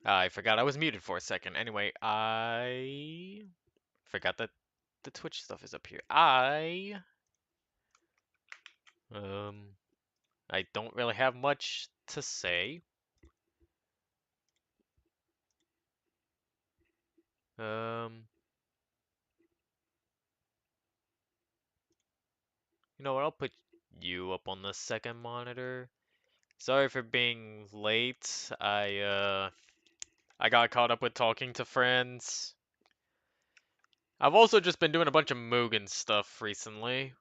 I forgot I was muted for a second. Anyway, I forgot that the Twitch stuff is up here. Um I don't really have much to say. Um you know what, I'll put you up on the second monitor. Sorry for being late. I got caught up with talking to friends. I've also just been doing a bunch of Mugen stuff recently.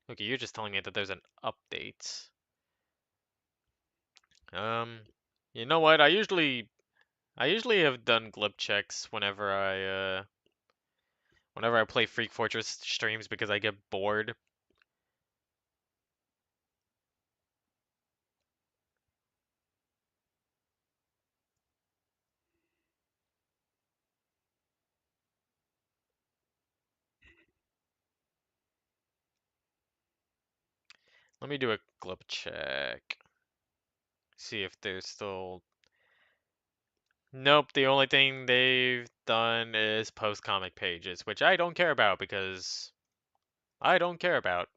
Okay, you're just telling me that there's an update. Um, you know what? I usually have done glitch checks whenever I play Freak Fortress streams because I get bored. Let me do a glitch check. See if there's still. Nope, the only thing they've done is post comic pages, which I don't care about because I don't care about.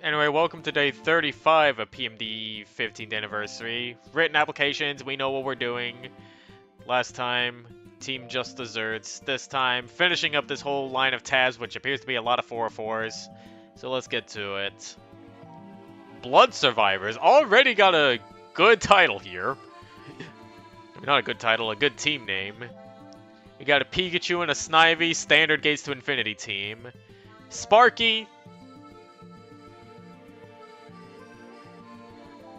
Anyway, welcome to day 35 of PMD 15th anniversary. Written applications, we know what we're doing. Last time, Team Just Desserts. This time, finishing up this whole line of tabs, which appears to be a lot of 404s. So let's get to it. Blood Survivors already got a good title here. I mean, not a good title, a good team name. We got a Pikachu and a Snivy, standard Gates to Infinity team. Sparky.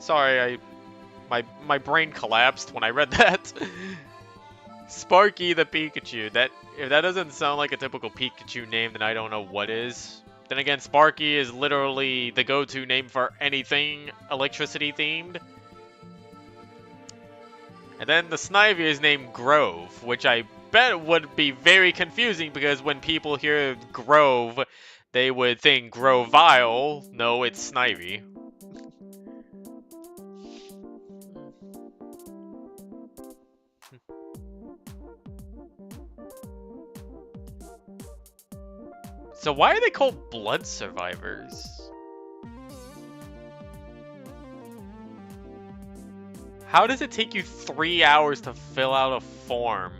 Sorry, my brain collapsed when I read that. Sparky the Pikachu. If that doesn't sound like a typical Pikachu name, then I don't know what is. Then again, Sparky is literally the go-to name for anything electricity themed. And then the Snivy is named Grove, which I bet would be very confusing because when people hear Grove, they would think Grovile. No, it's Snivy. So why are they called Blood Survivors? How does it take you 3 hours to fill out a form?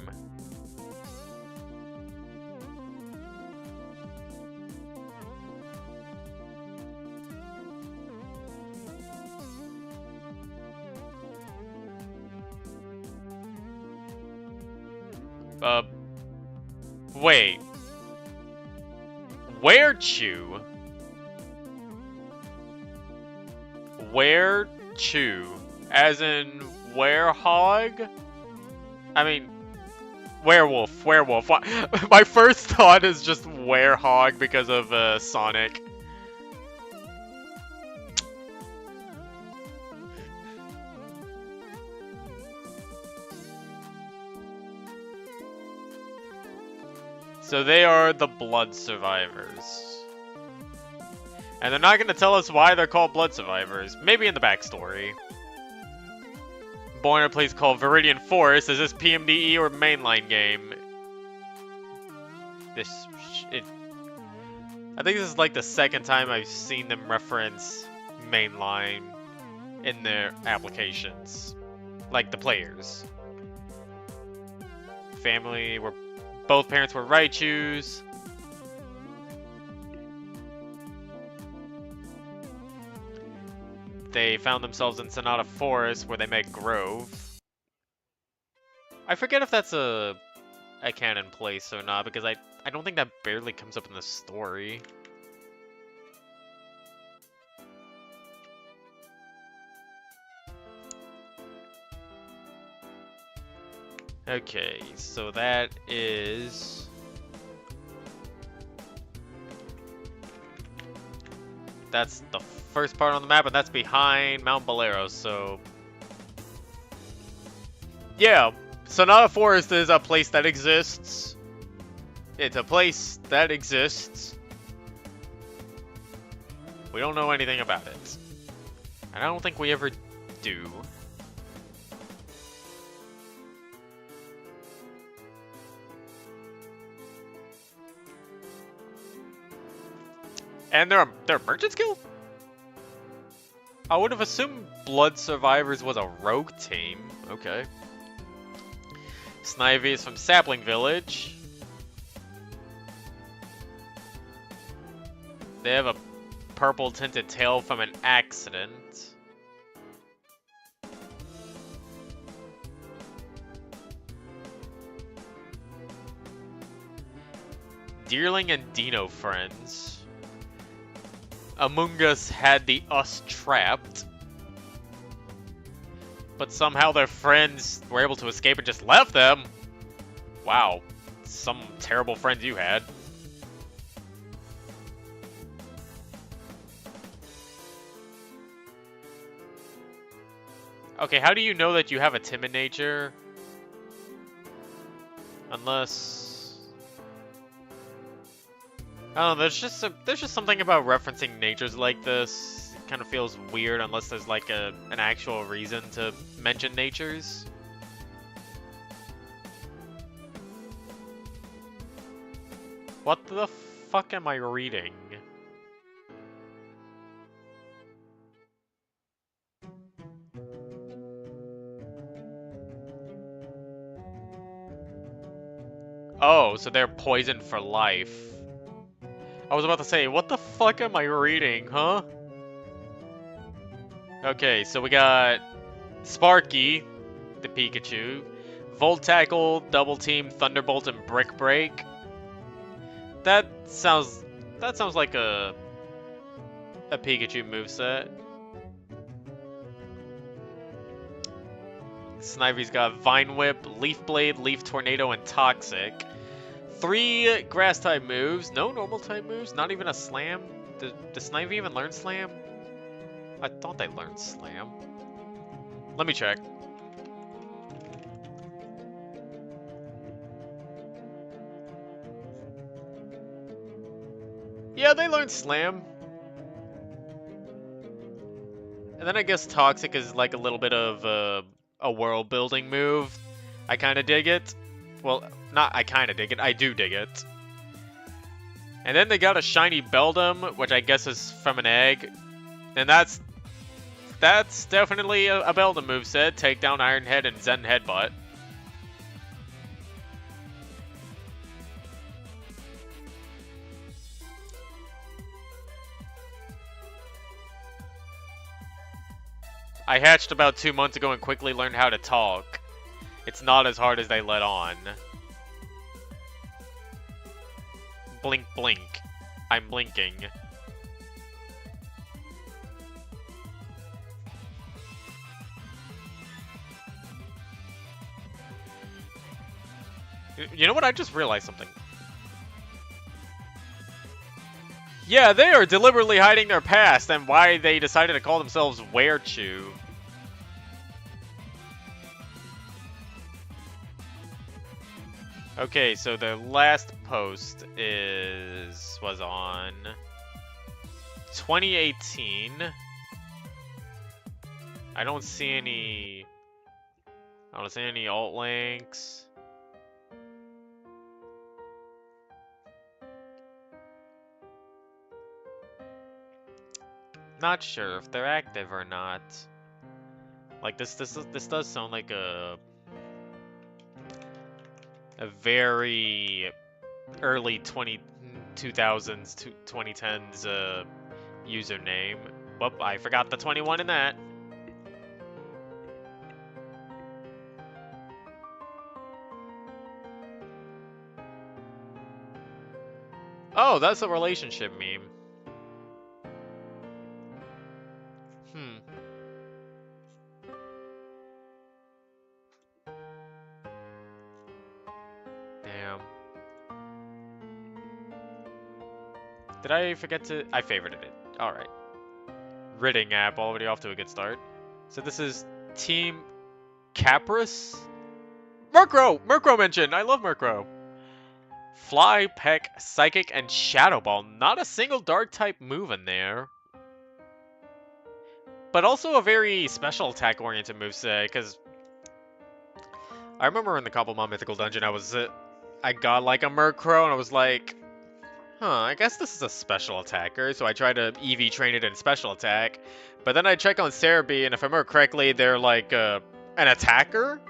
Wait. Where Chew? Where Chew? As in werehog? I mean, werewolf. My first thought is just werehog because of Sonic. So they are the Blood Survivors. And they're not going to tell us why they're called Blood Survivors. Maybe in the backstory. Born in a place called Viridian Forest. Is this PMDE or mainline game? I think this is like the second time I've seen them reference mainline in their applications. Like the players. Family were... Both parents were Raichus. They found themselves in Sonata Forest where they met Grove. I forget if that's a canon place or not because I don't think that barely comes up in the story. Okay, so that is... That's the first part on the map, and that's behind Mount Bolero, so... Yeah, Sonata Forest is a place that exists. It's a place that exists. We don't know anything about it. And I don't think we ever do. And they're a merchants guild? I would have assumed Blood Survivors was a rogue team. Okay. Snivy is from Sapling Village. They have a purple tinted tail from an accident. Deerling and Dino friends. Among Us had the Us trapped. But somehow their friends were able to escape and just left them. Wow. Some terrible friends you had. Okay, how do you know that you have a timid nature? Unless... I don't know, there's just something about referencing natures like this. It kind of feels weird unless there's like an actual reason to mention natures. What the fuck am I reading? Oh, so they're poisoned for life. I was about to say, what the fuck am I reading, huh? Okay, so we got Sparky, the Pikachu, Volt Tackle, Double Team, Thunderbolt, and Brick Break. That sounds like a Pikachu moveset. Snivy's got Vine Whip, Leaf Blade, Leaf Tornado, and Toxic. 3 grass-type moves, no normal-type moves, not even a Slam. Does Snivy even learn Slam? I thought they learned Slam. Let me check. Yeah, they learned Slam. And then I guess Toxic is like a little bit of a world-building move. I kind of dig it. Well, not I kind of dig it, I do dig it. And then they got a shiny Beldum, which I guess is from an egg. And that's definitely a Beldum moveset. Take down Iron Head and Zen Headbutt. I hatched about 2 months ago and quickly learned how to talk. It's not as hard as they let on. Blink, blink. I'm blinking. You know what? I just realized something. Yeah, they are deliberately hiding their past and why they decided to call themselves Werechew. Okay, so the last post was on 2018. I don't see any alt links. Not sure if they're active or not. Like this does sound like a very early 2000s, 2010s username. Whoop, I forgot the 21 in that. Oh, that's a relationship meme. Damn. Did I forget to... I favorited it. Alright. Ridding app, already off to a good start. So this is Team Capris? Murkrow! Murkrow mentioned! I love Murkrow. Fly, Peck, Psychic, and Shadow Ball. Not a single Dark-type move in there. but also a very special attack-oriented moveset, because I remember in the Cobblemon Mythical Dungeon, I got like a Murkrow, and I was like, huh, I guess this is a special attacker, so I tried to EV train it in special attack, but then I check on Cerebi, and if I remember correctly, they're like, an attacker?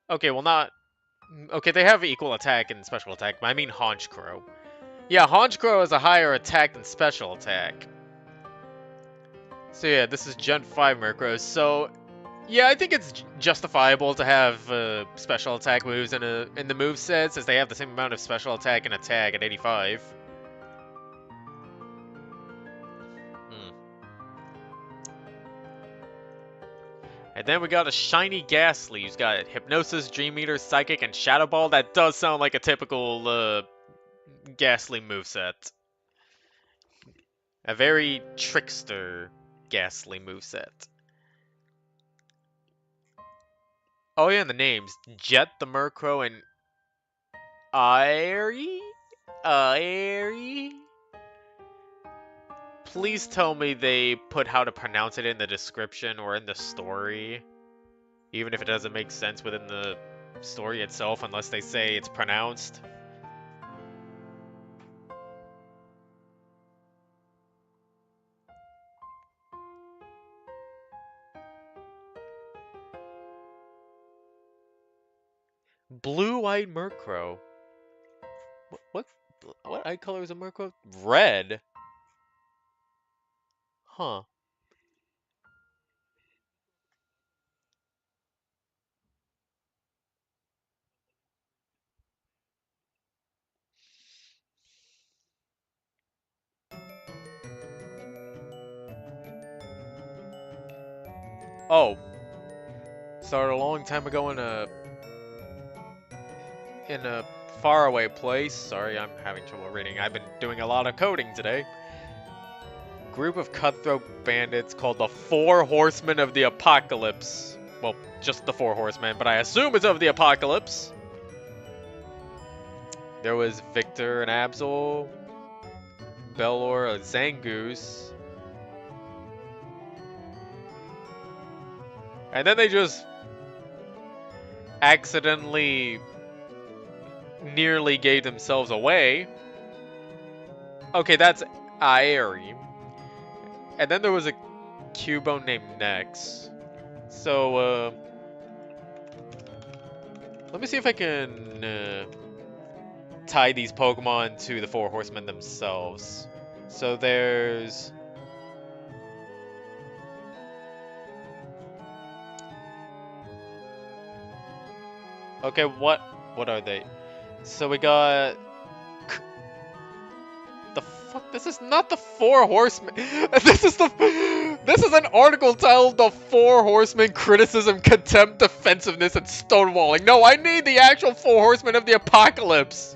Okay, well not... Okay, they have equal attack and special attack, but I mean Honchkrow. Yeah, Honchkrow has a higher attack than special attack. So yeah, this is Gen 5 Murkrow, so... Yeah, I think it's justifiable to have special attack moves in the moveset, since they have the same amount of special attack and attack at 85. Hmm. And then we got a shiny Ghastly, who's got Hypnosis, Dream Eater, Psychic, and Shadow Ball. That does sound like a typical Ghastly moveset. A very trickster Ghastly moveset. Oh yeah, and the names. Jet the Murkrow and Airy? Airy? Please tell me they put how to pronounce it in the description or in the story. Even if it doesn't make sense within the story itself unless they say it's pronounced. Blue-eyed Murkrow. What eye color is a Murkrow? Red? Huh. Oh. Started a long time ago in a faraway place. Sorry, I'm having trouble reading. I've been doing a lot of coding today. Group of cutthroat bandits called the Four Horsemen of the Apocalypse. Well, just the Four Horsemen, but I assume it's of the Apocalypse. There was Victor and Absol, Belor, a Zangoose. And then they just accidentally nearly gave themselves away. Okay, that's Aeri. And then there was a Cubone named Nex. So, let me see if I can tie these Pokemon to the Four Horsemen themselves. So there's... Okay, what are they? So we got... The fuck? This is not the Four Horsemen. This is an article titled "The Four Horsemen: Criticism, Contempt, Defensiveness, and Stonewalling." No, I need the actual Four Horsemen of the Apocalypse.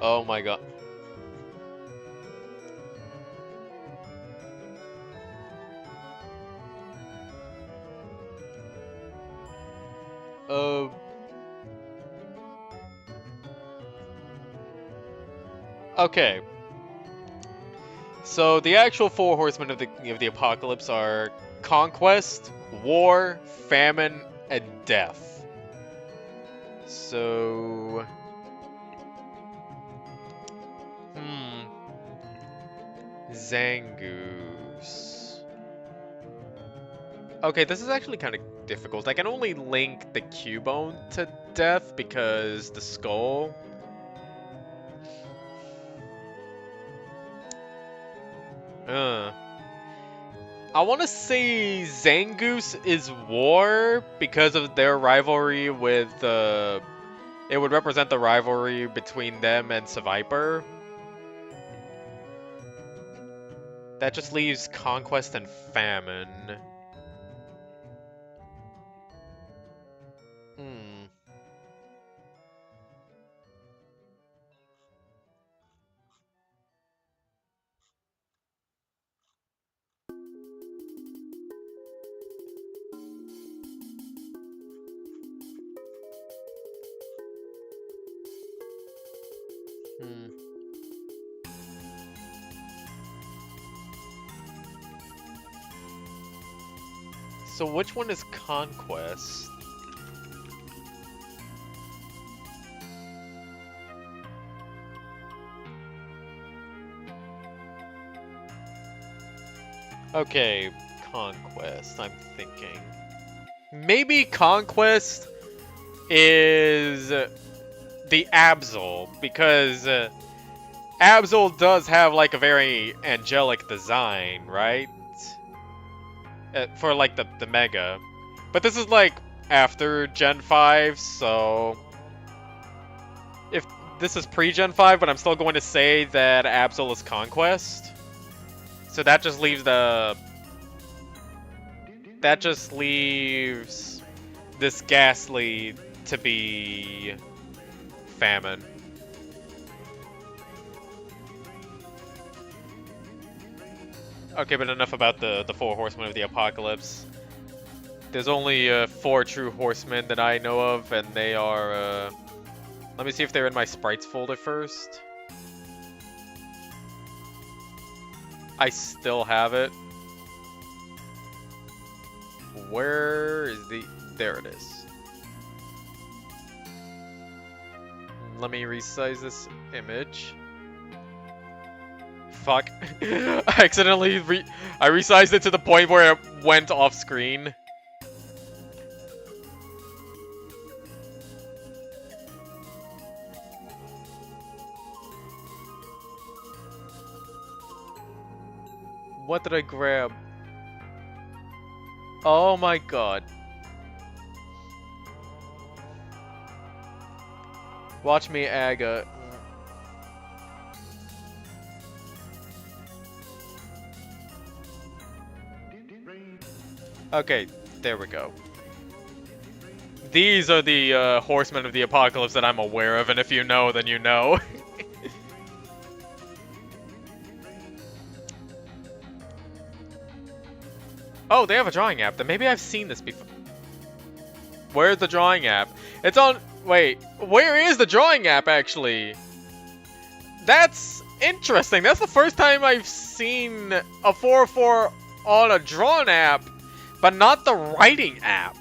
Oh my god. Uh. Okay. So the actual Four Horsemen of the Apocalypse are Conquest, War, Famine, and Death. So... Zangoose. Okay, this is actually kind of difficult. I can only link the Cubone to Death because the skull. I want to say Zangoose is War because of their rivalry with it would represent the rivalry between them and Seviper. That just leaves Conquest and Famine. Hmm. So which one is Conquest? Okay, Conquest, I'm thinking. Maybe Conquest is the Absol, because Absol does have like a very angelic design, right? For like the Mega. But this is like after Gen 5, so if this is pre-Gen 5, but I'm still going to say that Absol is Conquest. So that just leaves this Ghastly to be Famine. Okay, but enough about the four horsemen of the apocalypse. There's only 4 true horsemen that I know of, and they are, let me see if they're in my sprites folder first. I still have it. Where is there it is. Let me resize this image. Fuck. I accidentally I resized it to the point where it went off screen. What did I grab? Oh my god. Watch me, Aga. Okay, there we go. These are the horsemen of the apocalypse that I'm aware of, and if you know, then you know. Oh, they have a drawing app. Then maybe I've seen this before. Where's the drawing app? It's on... Wait, where is the drawing app, actually? That's interesting. That's the first time I've seen a 404 on a drawn app, but not the writing app.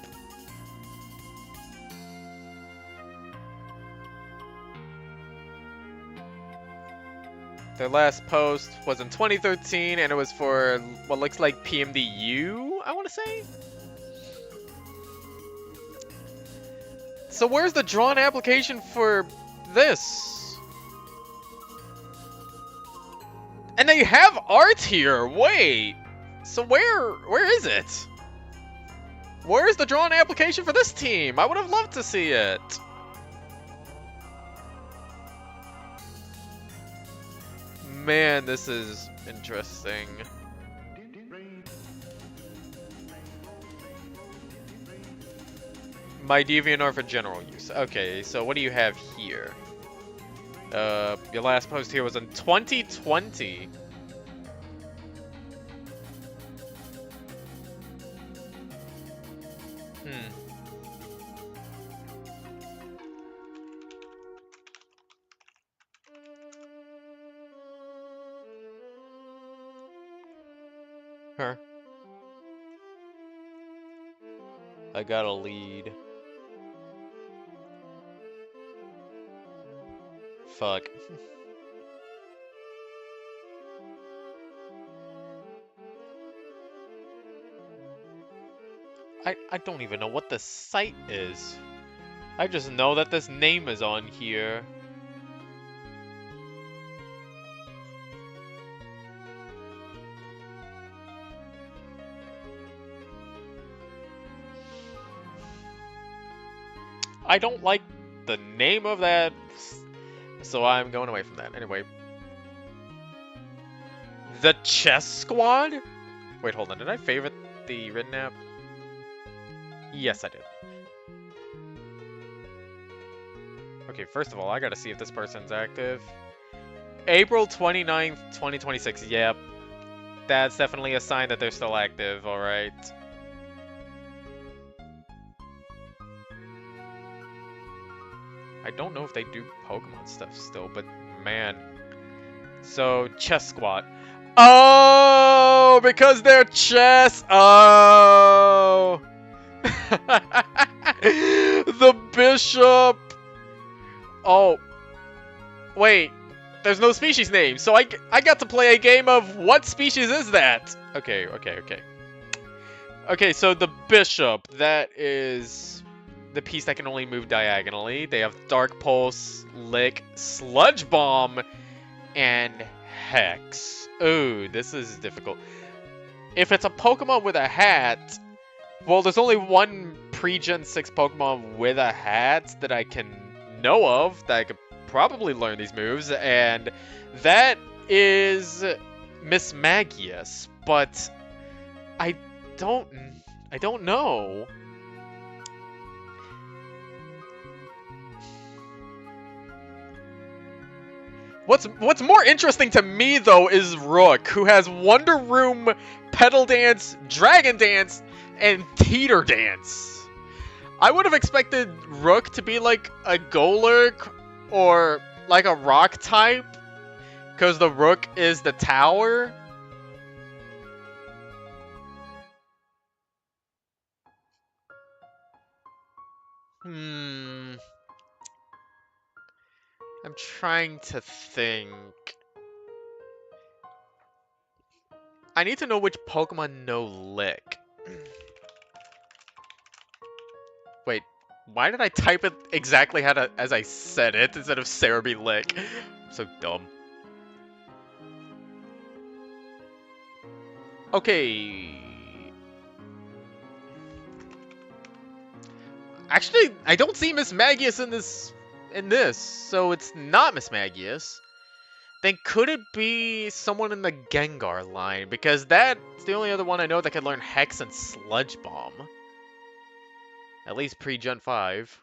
Their last post was in 2013, and it was for what looks like PMD-U, I want to say? So where's the drawn application for this? And they have art here! Wait! So where is it? Where's the drawn application for this team? I would have loved to see it. Man, this is interesting. My DeviantArt for general use. Okay, so what do you have here? Your last post here was in 2020. Huh. I got a lead. Fuck. I don't even know what the site is. I just know that this name is on here. I don't like the name of that, so I'm going away from that. Anyway. The Chess Squad? Wait, hold on. Did I favorite the written app? Yes, I did. Okay, first of all, I gotta see if this person's active. April 29th, 2026. Yep. That's definitely a sign that they're still active, alright. I don't know if they do Pokemon stuff still, but man. So, Chess Squad. Oh, because they're chess. Oh. The bishop. Oh. Wait. There's no species name, so I got to play a game of what species is that? Okay. Okay, so the bishop, that is the piece that can only move diagonally. They have Dark Pulse, Lick, Sludge Bomb, and Hex. Ooh, this is difficult. If it's a Pokemon with a hat, well, there's only one pre-Gen 6 Pokemon with a hat that I can know of that I could probably learn these moves, and that is Miss Magius, but I don't know. What's more interesting to me though is Rook, who has Wonder Room, Petal Dance, Dragon Dance, and Teeter Dance. I would have expected Rook to be like a Golurk or like a Rock type, because the Rook is the tower. I'm trying to think. I need to know which Pokemon know Lick. Wait, why did I type it exactly as I said it instead of Cerebi Lick? I'm so dumb. Okay. Actually, I don't see Miss Magius in this, so it's not Miss Magius. Then could it be someone in the Gengar line? Because that's the only other one I know that can learn Hex and Sludge Bomb. At least pre-Gen 5.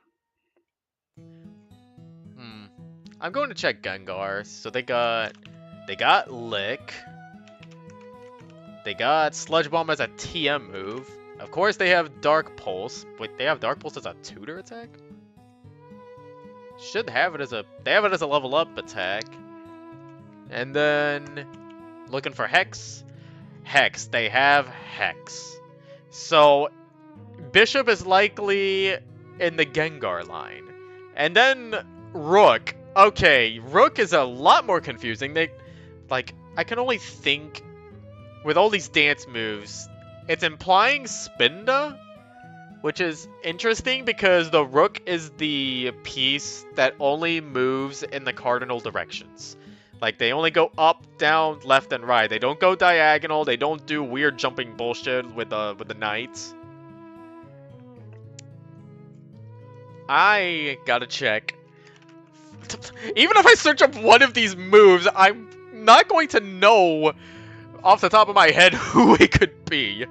I'm going to check Gengar. So they got Lick. They got Sludge Bomb as a TM move. Of course they have Dark Pulse. Wait, they have Dark Pulse as a tutor attack? Should have it as a level up attack. And then looking for Hex. Hex, they have Hex. So Bishop is likely in the Gengar line. And then Rook. Okay, Rook is a lot more confusing. I can only think with all these dance moves, it's implying Spinda, which is interesting because the Rook is the piece that only moves in the cardinal directions. Like, they only go up, down, left, and right. They don't go diagonal. They don't do weird jumping bullshit with the knights. I gotta check. Even if I search up one of these moves, I'm not going to know off the top of my head who it could be.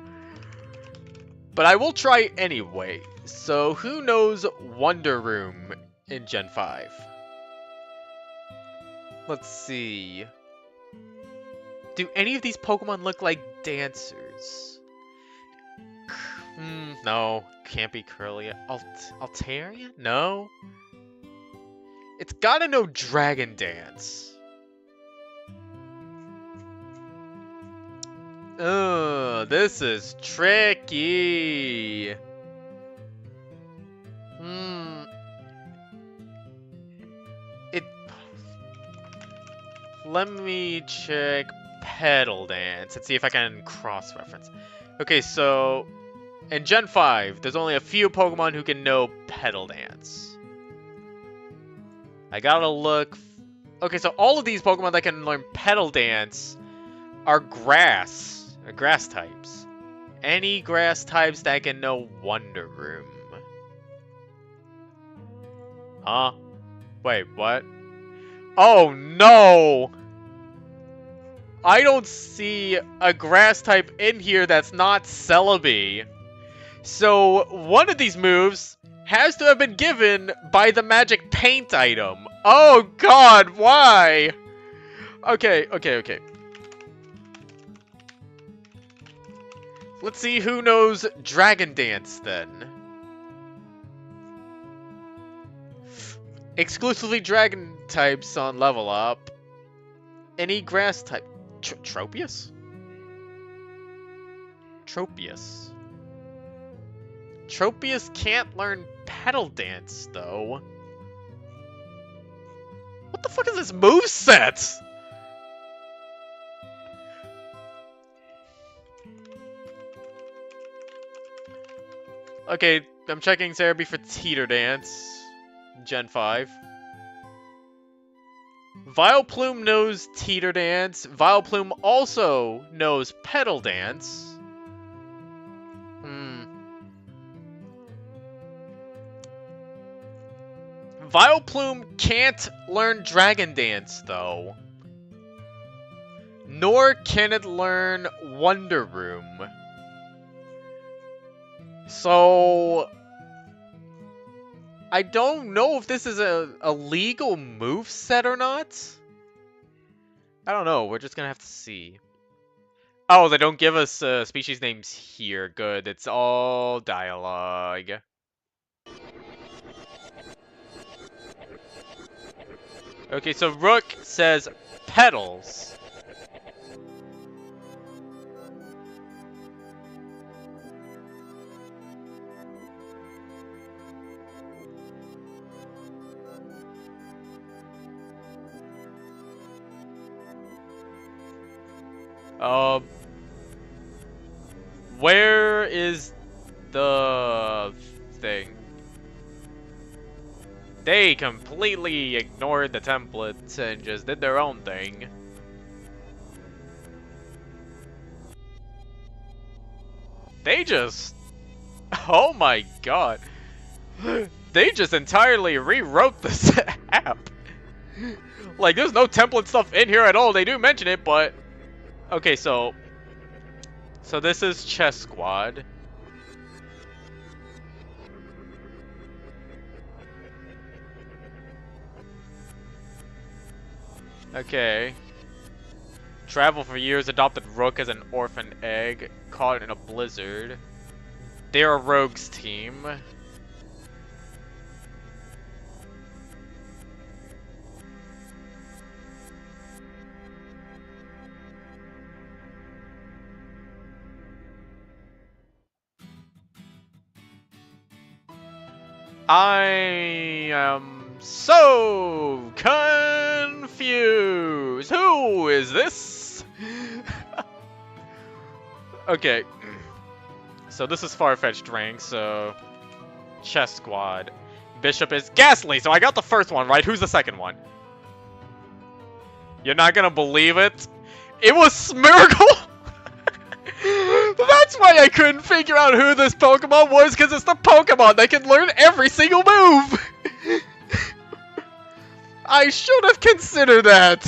But I will try anyway. So who knows Wonder Room in Gen 5? Let's see. Do any of these Pokemon look like dancers? No. Can't be Curlia. Altaria? No. It's gotta know Dragon Dance. This is tricky. Let me check Petal Dance and see if I can cross-reference. Okay, so in Gen 5, there's only a few Pokemon who can know Petal Dance. I gotta look. Okay, so all of these Pokemon that can learn Petal Dance are grass types. Any grass types that can know Wonder Room. Huh? Wait, what? Oh no! I don't see a grass type in here that's not Celebi. So one of these moves has to have been given by the magic paint item. Oh god, why? Okay. Let's see who knows Dragon Dance then. Exclusively dragon types on level up. Any grass type. Tropius? Tropius. Tropius can't learn pedal dance, though. What the fuck is this moveset? Okay, I'm checking therapy for Teeter Dance. Gen 5. Vileplume knows Teeter Dance. Vileplume also knows Pedal Dance. Vileplume can't learn Dragon Dance, though. Nor can it learn Wonder Room. So I don't know if this is a legal moveset or not. I don't know. We're just gonna have to see. Oh, they don't give us species names here. Good. It's all dialogue. Okay, so Rook says pedals. Where is the thing? They completely ignored the templates and just did their own thing. They just... Oh my god. They just entirely rewrote this app. Like, there's no template stuff in here at all. They do mention it, but... Okay, so this is Chess Squad. Okay. Travel for years, adopted Rook as an orphan egg, caught in a blizzard. They're a rogues team. I am so confused. Who is this? Okay. So this is far-fetched rank, so... Chess Squad. Bishop is Ghastly, so I got the first one, right? Who's the second one? You're not gonna believe it? It was Smeargle! That's why I couldn't figure out who this Pokemon was, because it's the Pokemon that can learn every single move! I should have considered that!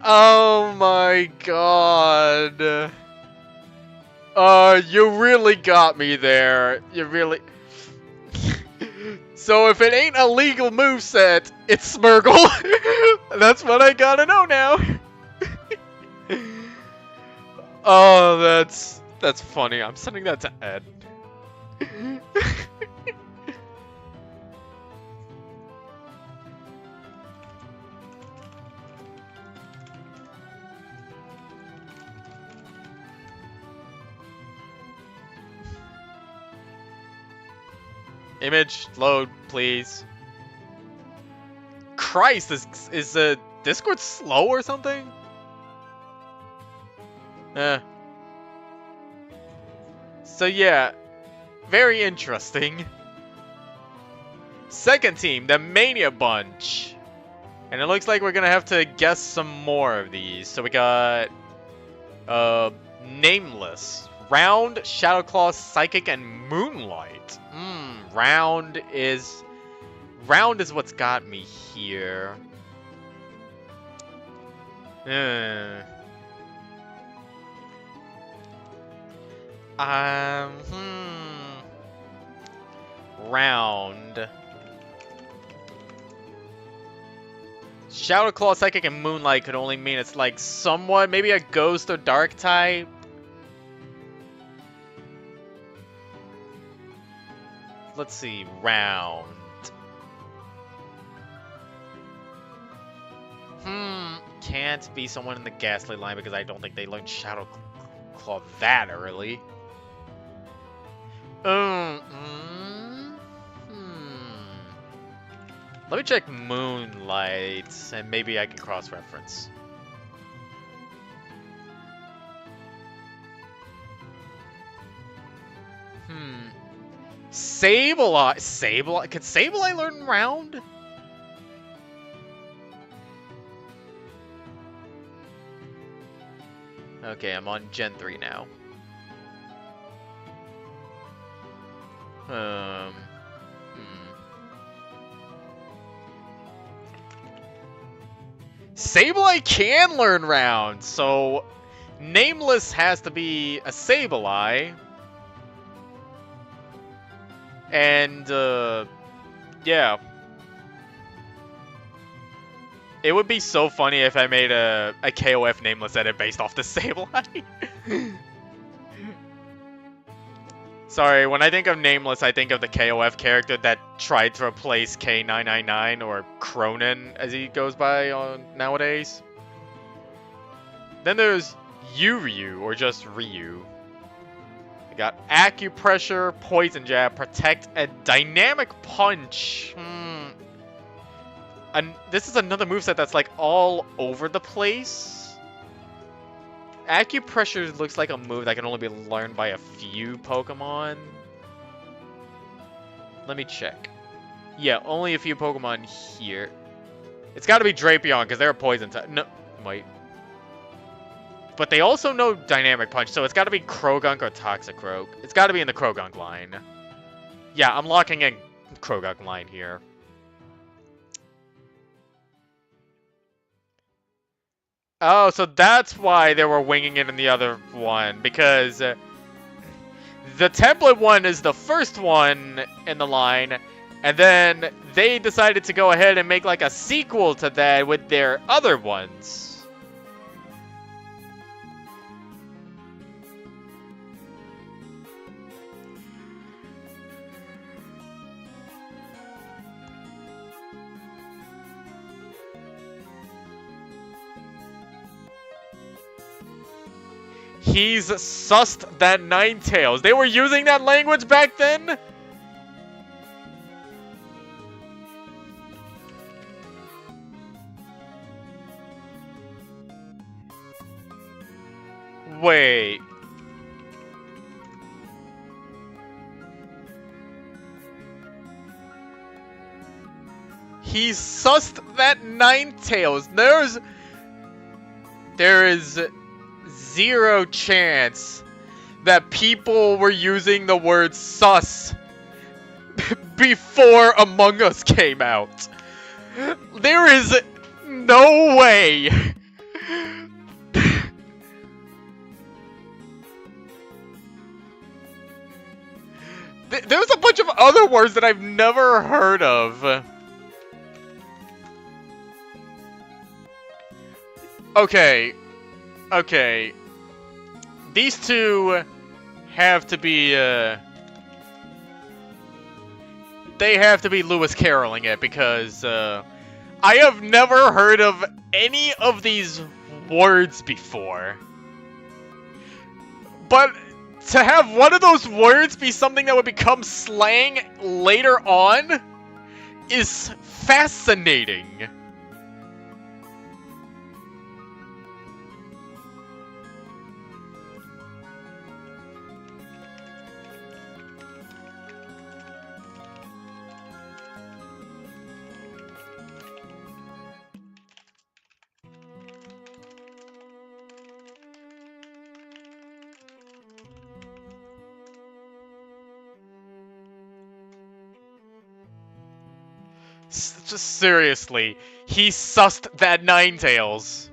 Oh my god. You really got me there. You really... So if it ain't a legal moveset, it's Smeargle. That's what I gotta know now. Oh, that's funny. I'm sending that to Ed. Image, load, please. Christ, is the Discord slow or something? So yeah, very interesting. Second team, the Mania Bunch. And it looks like we're gonna have to guess some more of these. So we got Nameless, Round, Shadowclaw, Psychic, and Moonlight. Round is what's got me here. Round. Shadowclaw, Psychic, and Moonlight could only mean it's like somewhat, maybe a Ghost or Dark type. Let's see, Round. Can't be someone in the Ghastly line because I don't think they learned Shadow Claw that early. Let me check Moonlight, and maybe I can cross-reference. Sableye? Could Sableye learn Round? Okay, I'm on Gen 3 now. Sableye can learn Round, so Nameless has to be a Sableye. And, yeah. It would be so funny if I made a KOF Nameless edit based off the Sableye. Sorry, when I think of Nameless, I think of the KOF character that tried to replace K999, or Cronin, as he goes by nowadays. Then there's Yuryu, or just Ryu. We got Acupressure, Poison Jab, Protect, and Dynamic Punch. And this is another moveset that's like all over the place. Acupressure looks like a move that can only be learned by a few Pokemon. Let me check. Yeah, only a few Pokemon here. It's got to be Drapion because they're a poison type. No, wait. But they also know Dynamic Punch, so it's got to be Krogunk or Toxicroak. It's got to be in the Krogunk line. Yeah, I'm locking in Krogunk line here. Oh, so that's why they were winging it in the other one, because the template one is the first one in the line, and then they decided to go ahead and make like a sequel to that with their other ones. He's sussed that Ninetales. They were using that language back then? Wait. He sussed that Ninetales. There is zero chance that people were using the word sus before Among Us came out. There is no way. There's a bunch of other words that I've never heard of. Okay. These two have to be, they have to be Lewis Carrolling it, because, I have never heard of any of these words before. But to have one of those words be something that would become slang later on is fascinating. Just seriously, he sussed that Ninetales.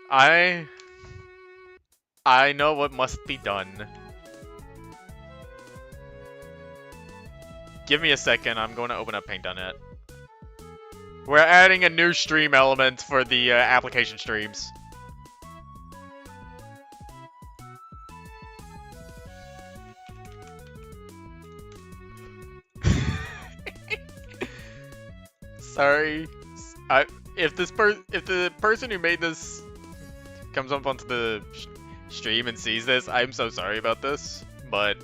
I know what must be done. Give me a second, I'm going to open up Paint on It. We're adding a new stream element for the application streams. I if if the person who made this comes up onto the stream and sees this, I'm so sorry about this, but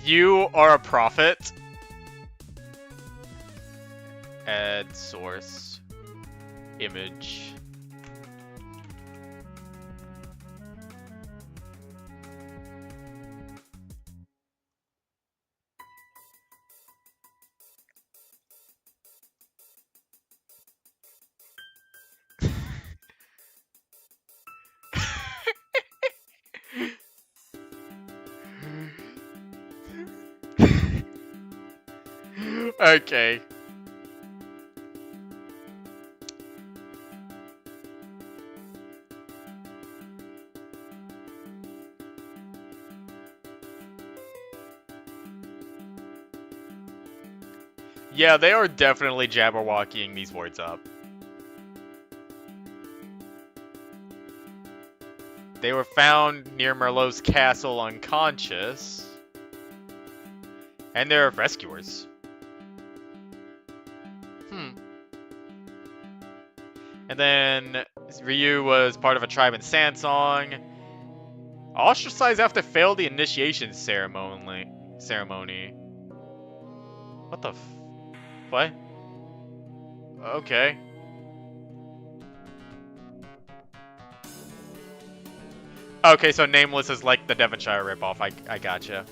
you are a prophet. Add source image. Okay. Yeah, they are definitely jabberwockying these words up. They were found near Merlot's castle unconscious. And they're rescuers. And then Ryu was part of a tribe in Sansong. Ostracized after failed the initiation ceremony. What the what? Okay. Okay, so Nameless is like the Devonshire ripoff. I gotcha.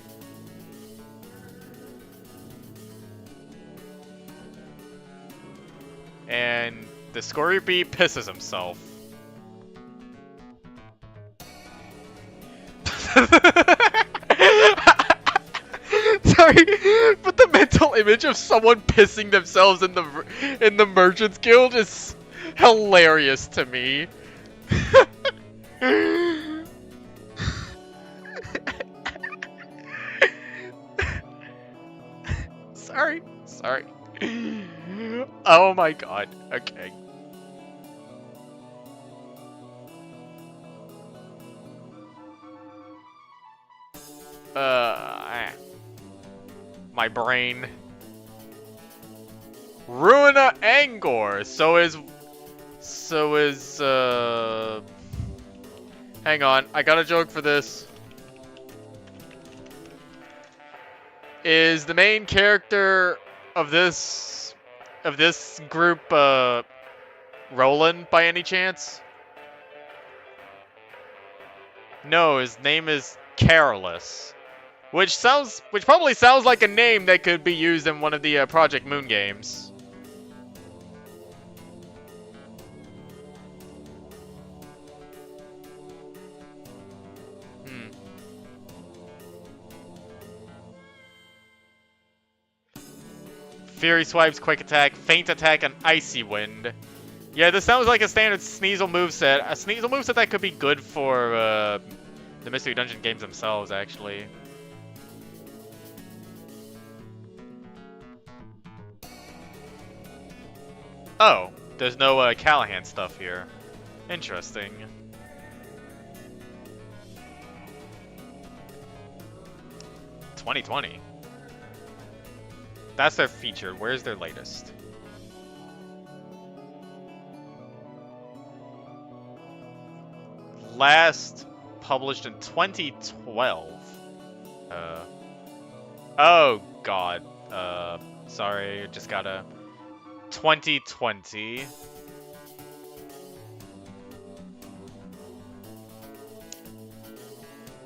And the Scorpy pisses himself. Sorry, but the mental image of someone pissing themselves in the Merchants Guild is hilarious to me. Sorry. Oh my god. Okay. My brain. Ruina Angor. Hang on, I got a joke for this. Is the main character of this group Roland by any chance? No, his name is Careless. Which probably sounds like a name that could be used in one of the Project Moon games. Fury Swipes, Quick Attack, Feint Attack, and Icy Wind. Yeah, this sounds like a standard Sneasel moveset. A Sneasel moveset that could be good for the Mystery Dungeon games themselves, actually. Oh, there's no Callahan stuff here. Interesting. $2020. That's their feature. Where's their latest? Last published in 2012. Oh god. Sorry, just gotta. 2020.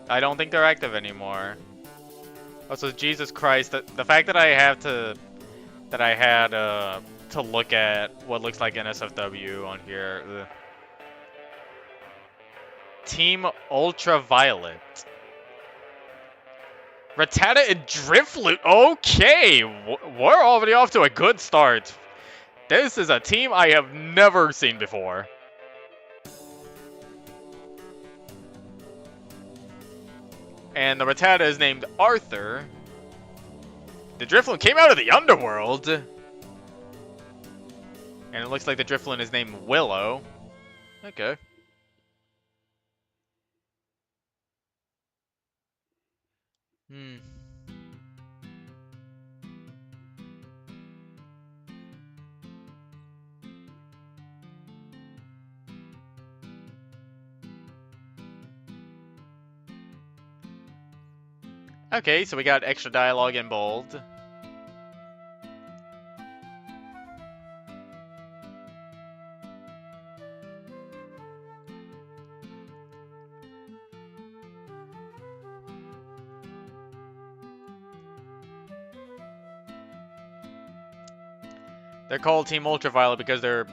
I don't think they're active anymore. Also, Jesus Christ, the fact that I had to look at what looks like NSFW on here. Ugh. Team Ultraviolet. Rattata and Drifloon. Okay, we're already off to a good start. This is a team I have never seen before. And the Rattata is named Arthur. The Drifloon came out of the underworld. And it looks like the Drifloon is named Willow. Okay. Okay, so we got extra dialogue in bold. They're called Team Ultraviolet because they're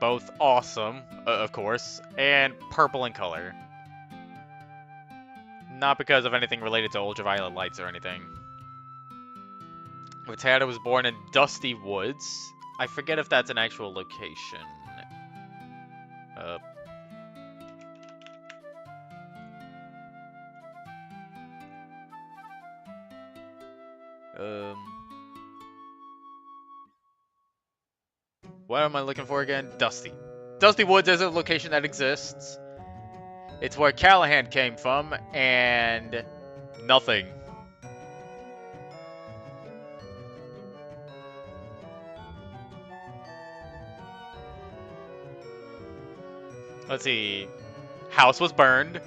both awesome, of course, and purple in color. Not because of anything related to ultraviolet lights or anything. Rattata was born in Dusty Woods. I forget if that's an actual location. What am I looking for again? Dusty. Dusty Woods is a location that exists. It's where Callahan came from, and nothing. Let's see. House was burned.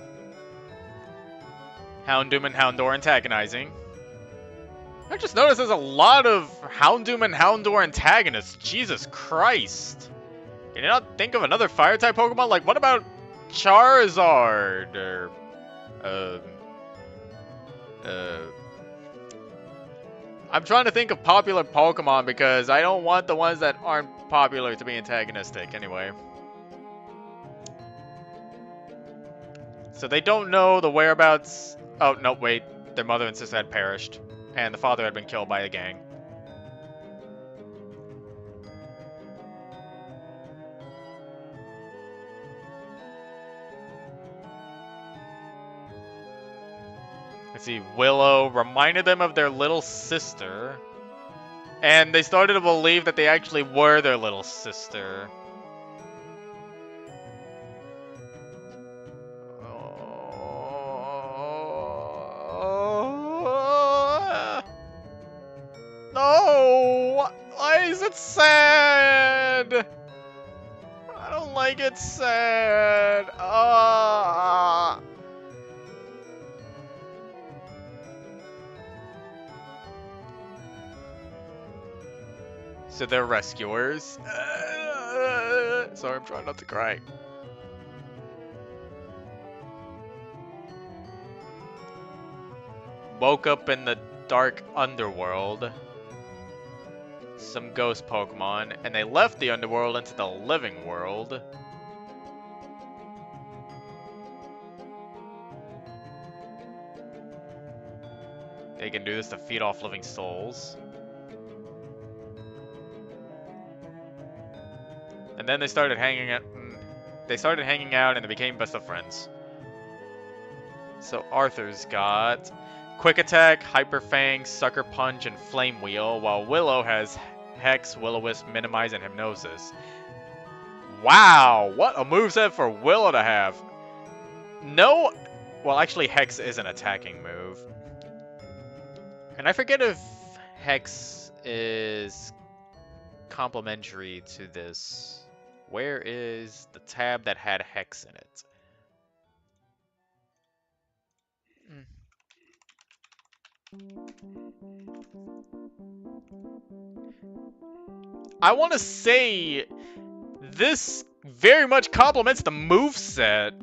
Houndoom and Houndor antagonizing. I just noticed there's a lot of Houndoom and Houndor antagonists. Jesus Christ. Can you not think of another fire-type Pokemon? Like, what about Charizard? Or, I'm trying to think of popular Pokemon because I don't want the ones that aren't popular to be antagonistic anyway. So they don't know the whereabouts... Oh, no, wait. Their mother and sister had perished. And the father had been killed by a gang. Let's see. Willow reminded them of their little sister. And they started to believe that they actually were their little sister. No! Why is it sad? I don't like it sad. So they're rescuers. Sorry, I'm trying not to cry. Woke up in the dark underworld. Some ghost Pokemon, and they left the underworld into the living world. They can do this to feed off living souls. And then they started hanging out. And they became best of friends. So Arthur's got Quick Attack, Hyper Fang, Sucker Punch, and Flame Wheel, while Willow has Hex, Will-O-Wisp, Minimize, and Hypnosis. Wow, what a moveset for Willow to have. No, well, actually, Hex is an attacking move. And I forget if Hex is complementary to this. Where is the tab that had Hex in it? I want to say this very much complements the moveset,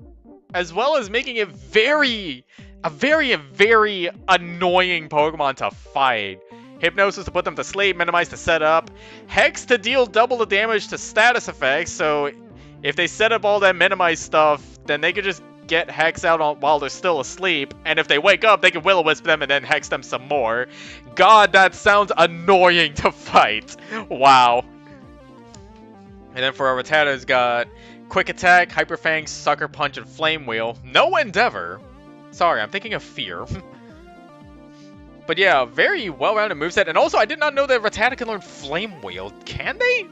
as well as making it a very annoying Pokemon to fight. Hypnosis to put them to sleep, Minimize to set up, Hex to deal double the damage to status effects, so if they set up all that Minimize stuff, then they could just get Hex out while they're still asleep, and if they wake up, they can Will-O-Wisp them and then Hex them some more. God, that sounds annoying to fight. Wow. And then for our Rattata's got Quick Attack, Hyper Fang, Sucker Punch, and Flame Wheel. No Endeavor. Sorry, I'm thinking of Fear. But yeah, very well-rounded moveset. And also, I did not know that Rattata can learn Flame Wheel. Can they?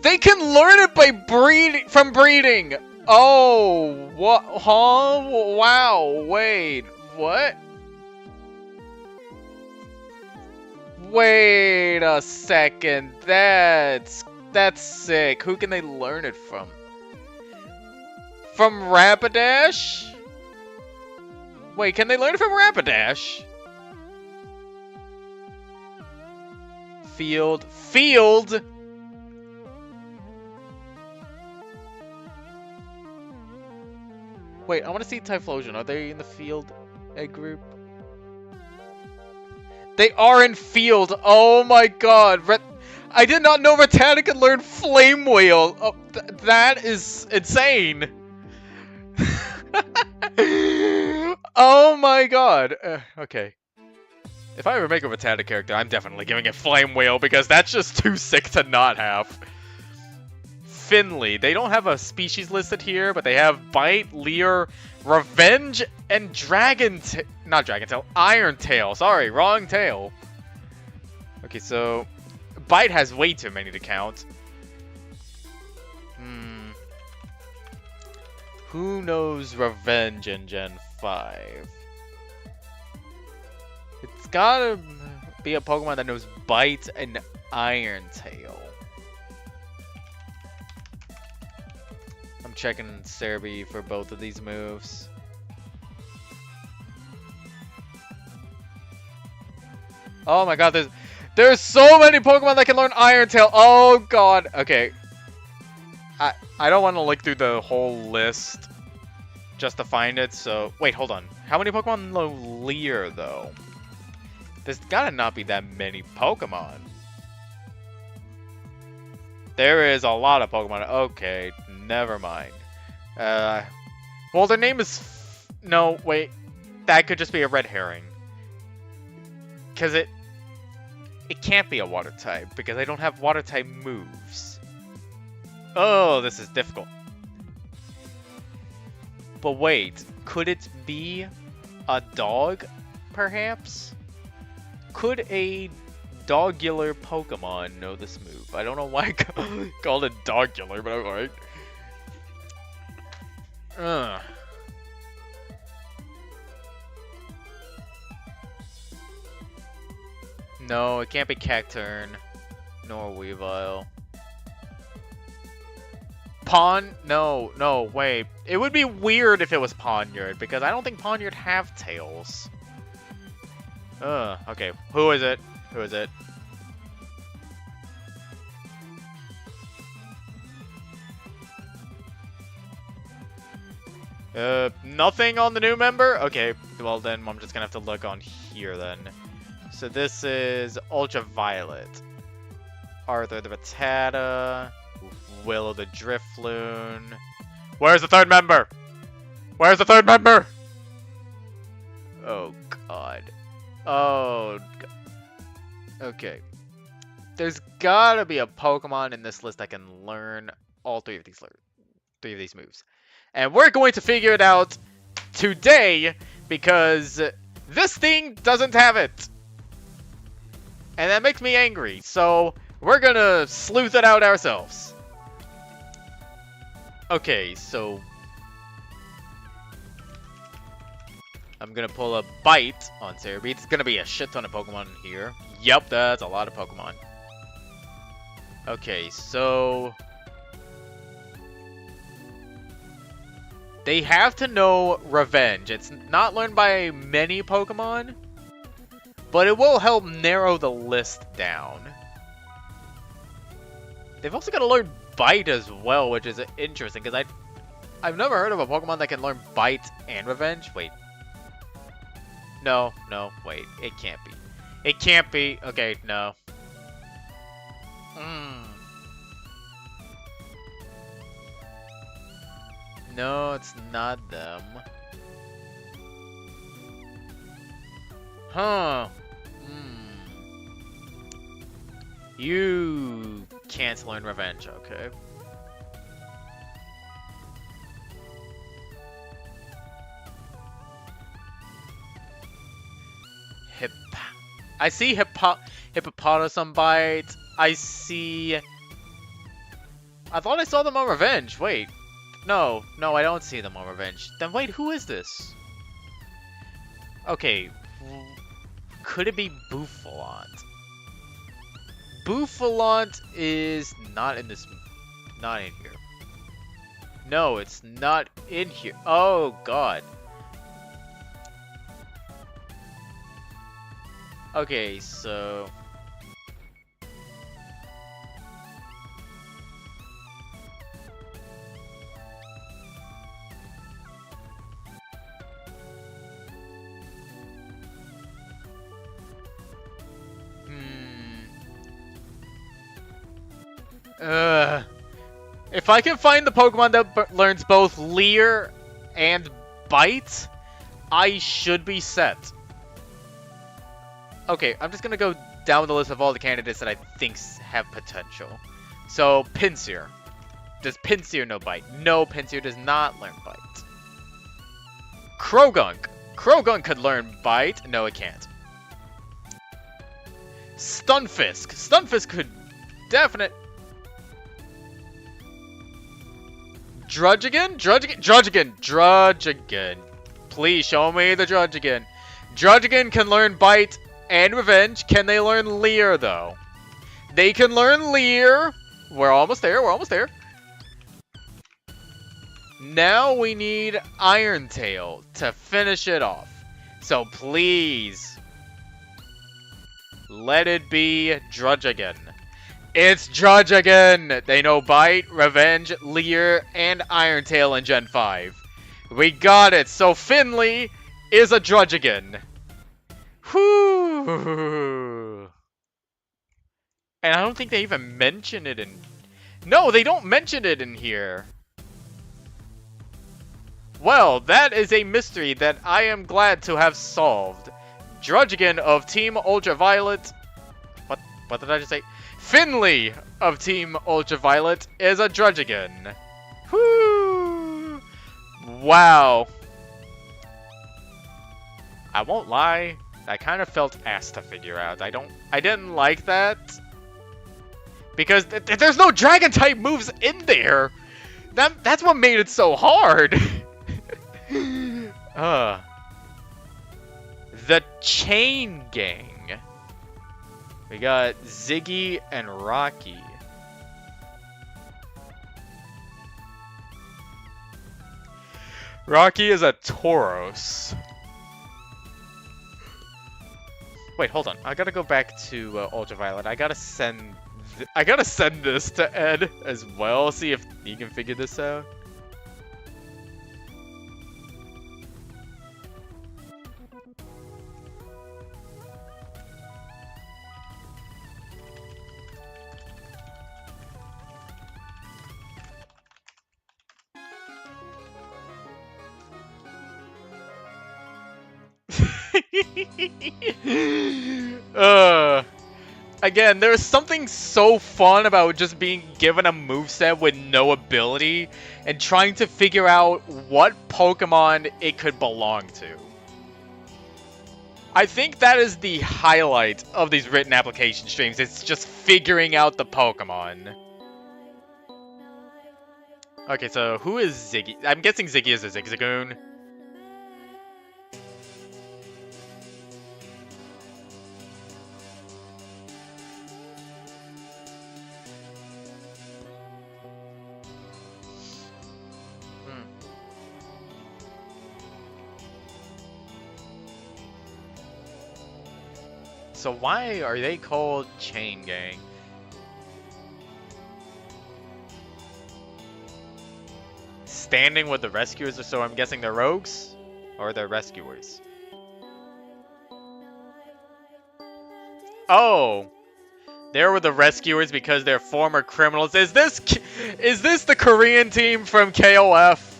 They can learn it by breeding. Oh, what? Huh? Wow. Wait. What? Wait a second. That's sick. Who can they learn it from? From Rapidash? Wait, can they learn it from Rapidash? Field. Wait, I want to see Typhlosion. Are they in the field egg group? They are in field. Oh my god. I did not know Rattata could learn Flame Whale. Oh, that is insane. Oh my god. Okay. If I ever make a Rattata character, I'm definitely giving it Flame Whale because that's just too sick to not have. Finley. They don't have a species listed here, but they have Bite, Leer, Revenge, and not Dragon Tail, Iron Tail. Sorry, wrong tail. Okay, so Bite has way too many to count. Who knows Revenge in Gen 5? It's gotta be a Pokemon that knows Bite and Iron Tail. I'm checking Cerebi for both of these moves. Oh my god, there's so many Pokemon that can learn Iron Tail. Oh god. Okay. I don't want to look through the whole list just to find it, so wait, hold on. How many Pokemon know Leer though? There's gotta not be that many Pokemon. There is a lot of Pokemon. Okay, never mind. Well, their name is... No, wait. That could just be a red herring. Because it can't be a water type, because I don't have water type moves. Oh, this is difficult. But wait, could it be a dog, perhaps? Could a Dogular Pokemon know this move? I don't know why I called it Dogular, but alright. No, it can't be Cacturne, nor Weavile. No, wait. It would be weird if it was Ponyard, because I don't think Ponyard have tails. Okay. Who is it? Who is it? Nothing on the new member? Okay, well then I'm just gonna have to look on here then. So this is Ultraviolet. Arthur the Rattata. Willow the Drifloon. Where's the third member? Where's the third member? Oh god. Oh god. Okay. There's gotta be a Pokemon in this list that can learn all three of these moves. And we're going to figure it out today because this thing doesn't have it. And that makes me angry. So we're gonna sleuth it out ourselves. Okay, so I'm gonna pull a Bite on Cerebi. It's gonna be a shit ton of Pokemon in here. Yep, that's a lot of Pokemon. Okay, so they have to know Revenge. It's not learned by many Pokemon, but it will help narrow the list down. They've also got to learn Bite as well, which is interesting, because I've never heard of a Pokemon that can learn Bite and Revenge. Wait. No, wait. It can't be. It can't be. Okay, no. No, it's not them. Huh. You can't learn Revenge, okay. I see Hippopotamus on Bite. I thought I saw them on Revenge. Wait. No, I don't see them on Revenge. Then wait, who is this? Okay. Could it be Bouffalot? Bouffalont is not in this. Not in here. No, it's not in here. Oh, God. Okay, so... If I can find the Pokemon that learns both Leer and Bite, I should be set. Okay, I'm just gonna go down the list of all the candidates that I think have potential. So, Pinsir. Does Pinsir know Bite? No, Pinsir does not learn Bite. Krogunk. Krogunk could learn Bite. No, it can't. Stunfisk. Stunfisk could definite... Druddigan? Druddigan. Please show me the Druddigan. Druddigan can learn Bite and Revenge. Can they learn Leer, though? They can learn Leer. We're almost there. Now we need Iron Tail to finish it off. So please, let it be Druddigan. It's Druddigan! They know Bite, Revenge, Leer, and Iron Tail in Gen 5. We got it! So Finley is a Druddigan. Whew! And I don't think they even mention it in... No, they don't mention it in here. Well, that is a mystery that I am glad to have solved. Druddigan of Team Ultraviolet... What did I just say? Finley of Team Ultraviolet is a Druddigan. Whoo! Wow. I won't lie, I kind of felt ass to figure out. I didn't like that. Because there's no Dragon type moves in there. That's what made it so hard. The Chain Gang. We got Ziggy and Rocky. Rocky is a Tauros. Wait, hold on. I gotta go back to Ultraviolet. I gotta send this to Ed as well. See if he can figure this out. Again, there's something so fun about just being given a moveset with no ability and trying to figure out what Pokemon it could belong to. I think that is the highlight of these written application streams. It's just figuring out the Pokemon. Okay, so who is Ziggy? I'm guessing Ziggy is a Zigzagoon. So why are they called Chain Gang? Standing with the rescuers, so I'm guessing they're rogues? Or they're rescuers? Oh! They're with the rescuers because they're former criminals. Is this the Korean team from KOF?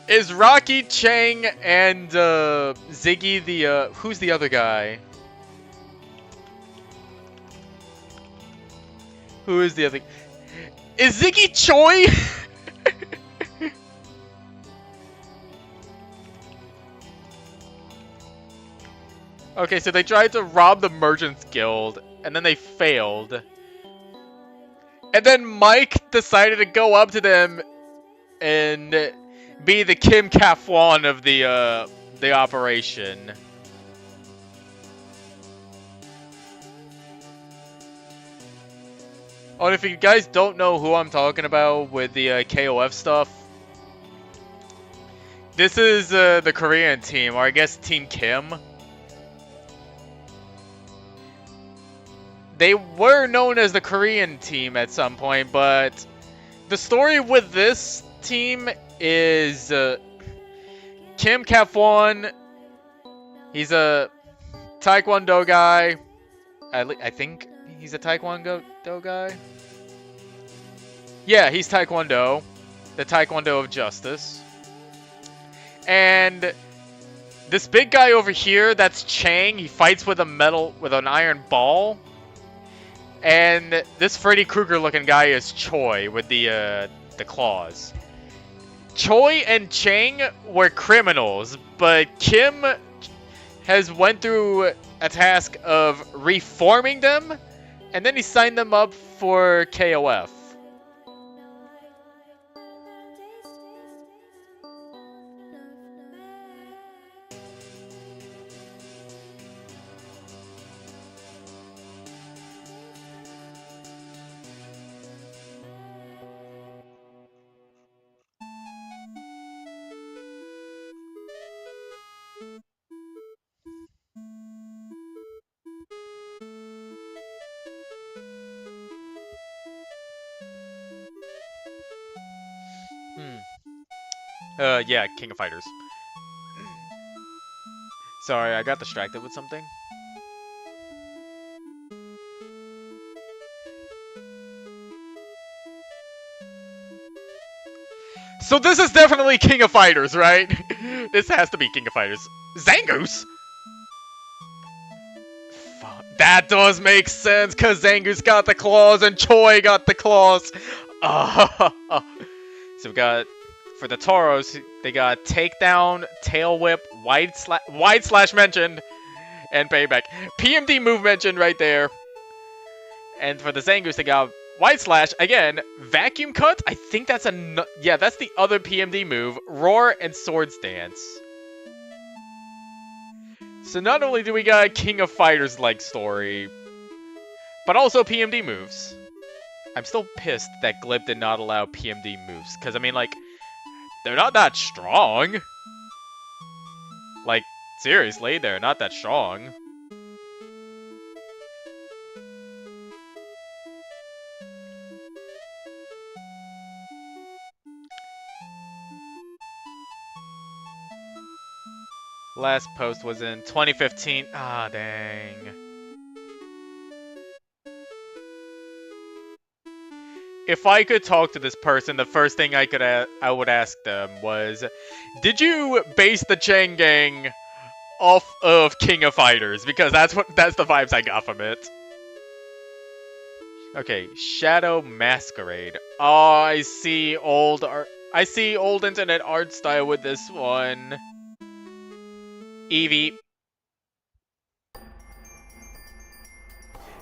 Is Rocky, Chang, and Ziggy the who's the other guy? Who is the other? Is Ziggy Choi? Okay, so they tried to rob the Merchants Guild, and then they failed. And then Mike decided to go up to them and be the Kim Kafwan of the operation. Oh, and if you guys don't know who I'm talking about with the KOF stuff, this is the Korean team, or I guess Team Kim. They were known as the Korean team at some point, but the story with this team is Kim Kap-won. He's a Taekwondo guy. I think he's a Taekwondo guy. Yeah, he's Taekwondo. The Taekwondo of Justice. And this big guy over here, that's Chang. He fights with an iron ball. And this Freddy Krueger looking guy is Choi with the claws. Choi and Chang were criminals, but Kim has went through a task of reforming them, and then he signed them up for KOF. Yeah, King of Fighters. Sorry, I got distracted with something. So this is definitely King of Fighters, right? This has to be King of Fighters. Zangoose? That does make sense, because Zangoose got the claws and Choi got the claws. So we got, for the Toros, they got Takedown, Tail Whip, Wide Slash mentioned, and Payback. PMD move mentioned right there. And for the Zangoose, they got Wide Slash, again, Vacuum Cut, I think that's yeah, that's the other PMD move, Roar, and Swords Dance. So not only do we got King of Fighters like story, but also PMD moves. I'm still pissed that Glib did not allow PMD moves, because I mean, like, they're not that strong. Like, seriously, they're not that strong. Last post was in 2015. Ah, dang. If I could talk to this person, the first thing I would ask them was, did you base the Chang Gang off of King of Fighters? Because that's the vibes I got from it. Okay, Shadow Masquerade. Oh, I see old internet art style with this one. Eevee.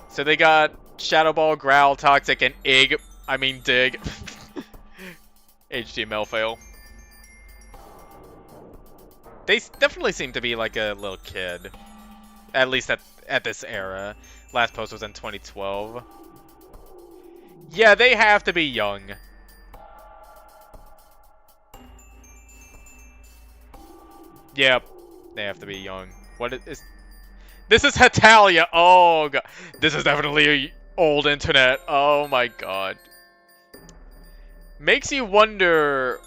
So they got Shadow Ball, Growl, Toxic, and Dig. HTML fail. They definitely seem to be like a little kid. At least at this era. Last post was in 2012. Yeah, they have to be young. Yep. They have to be young. What is... This is Hetalia! Oh, God. This is definitely old internet. Oh, my God. Makes you wonder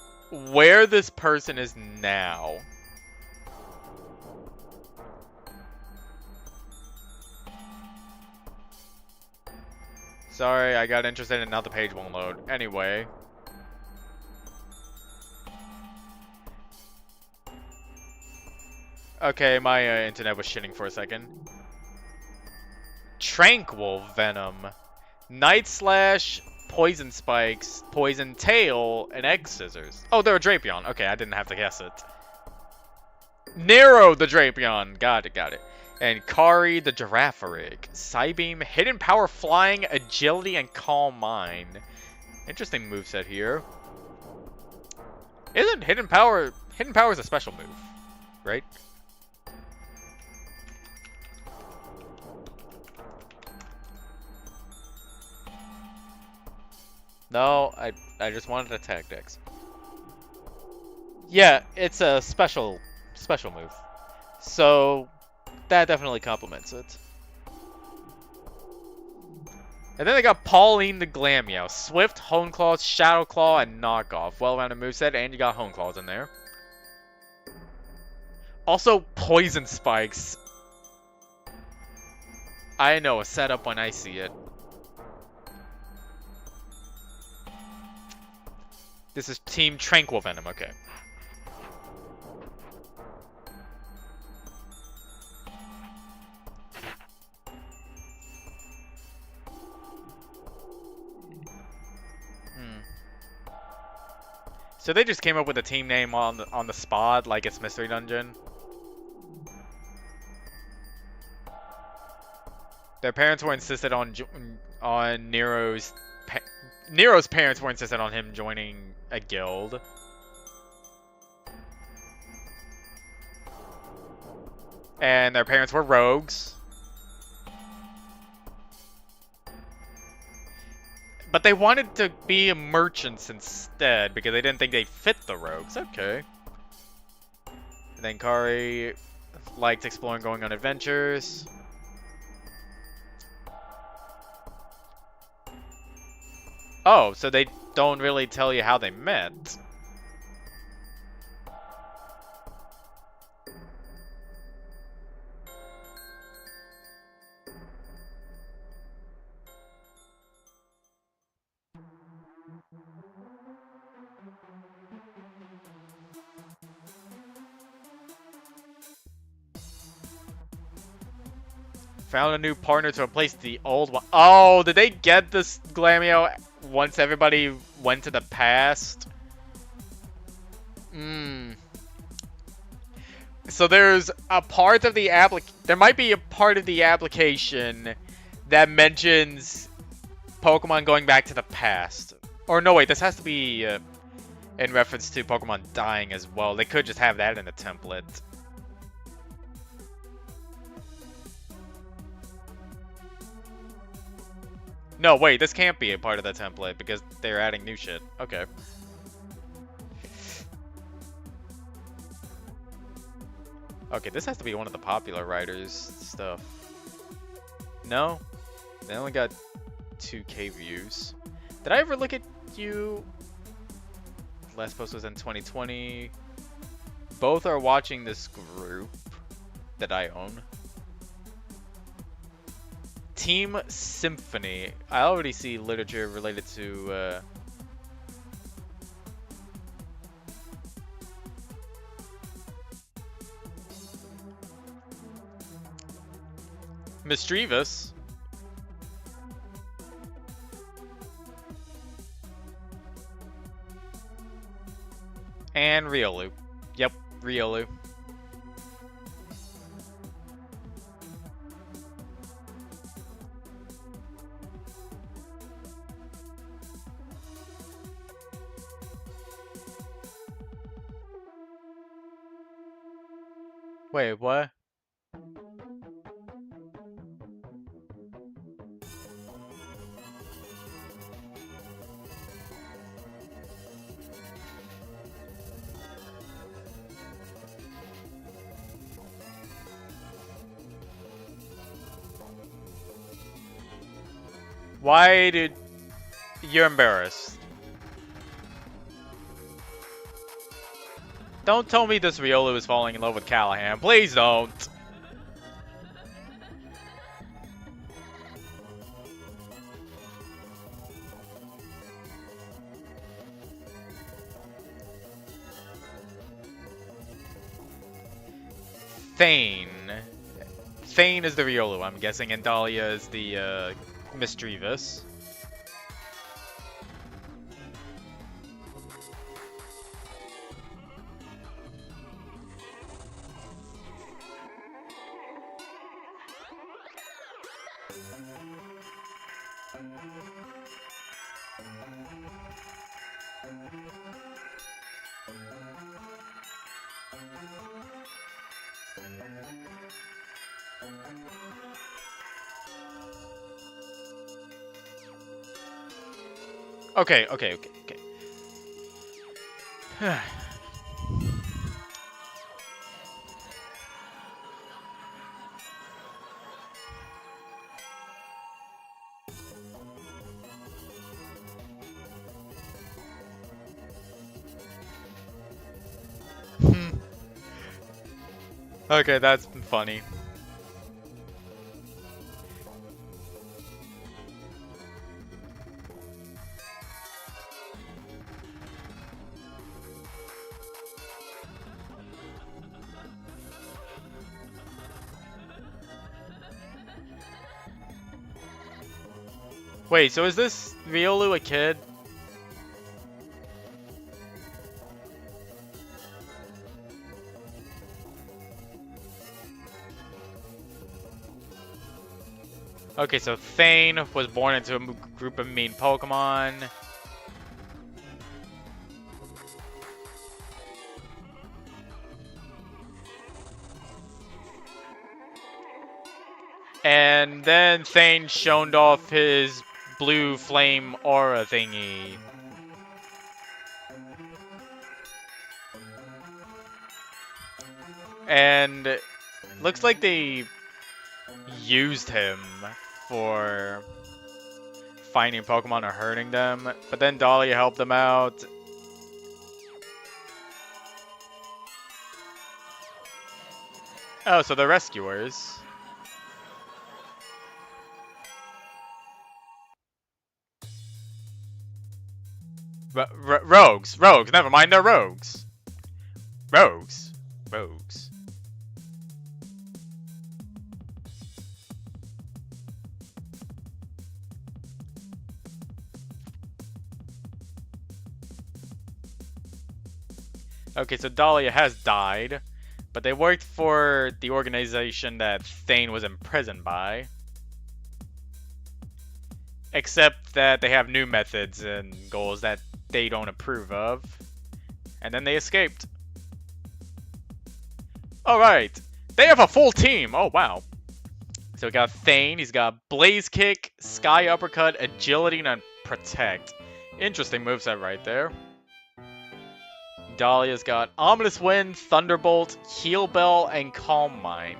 where this person is now. Sorry, I got interested and now the page won't load. Anyway. Okay, my internet was shitting for a second. Tranquil Venom. Night Slash, Poison Spikes, Poison Tail, and Egg Scissors. Oh, they're a Drapion. Okay, I didn't have to guess it. Nero the Drapion. Got it. And Kari the Girafarig. Psybeam, Hidden Power Flying, Agility, and Calm Mind. Interesting moveset here. Isn't Hidden Power... Hidden Power is a special move, right? No, I just wanted a tactics. Yeah, it's a special move. So that definitely complements it. And then they got Pauline the Glammeow. Swift, Hone Claws, Shadow Claw, and Knockoff. Well-rounded moveset, and you got Hone Claws in there. Also, Poison Spikes. I know, a setup when I see it. This is Team Tranquil Venom, okay. So they just came up with a team name on the spot, like it's Mystery Dungeon. Their parents were insisted on Nero's Nero's parents were insisted on him joining a guild. And their parents were rogues. But they wanted to be merchants instead because they didn't think they fit the rogues. Okay. And then Kari liked exploring, going on adventures. Oh, so they don't really tell you how they met. Found a new partner to replace the old one. Oh, did they get this Glammeow once everybody went to the past? So there's a part of the there might be a part of the application that mentions Pokemon going back to the past. Or no, wait, this has to be in reference to Pokemon dying as well. They could just have that in the template. No, wait, this can't be a part of the template because they're adding new shit. Okay. Okay, this has to be one of the popular writers' stuff. No? They only got 2K views. Did I ever look at you? Last post was in 2020. Both are watching this group that I own. Team Symphony. I already see literature related to Mischievous. And Riolu. Yep, Riolu. Wait, what? Why did... You're embarrassed. Don't tell me this Riolu is falling in love with Callahan. Please don't. Thane. Thane is the Riolu, I'm guessing, and Dahlia is the Mischievous. Okay, okay, okay, okay. Okay, that's funny. Wait, so is this Riolu a kid? Okay, so Thane was born into a group of mean Pokemon. And then Thane shoned off his blue flame aura thingy. And looks like they used him for finding Pokemon or hurting them. But then Dahlia helped them out. Oh, so they're rescuers. Rogues. Rogues. Never mind, they're rogues. Rogues. Rogues. Okay, so Dahlia has died, but they worked for the organization that Thane was imprisoned by. Except that they have new methods and goals that they don't approve of. And then they escaped. Alright, they have a full team! Oh, wow. So we got Thane, he's got Blaze Kick, Sky Uppercut, Agility, and Protect. Interesting moveset right there. Dahlia's got Ominous Wind, Thunderbolt, Heal Bell, and Calm Mind.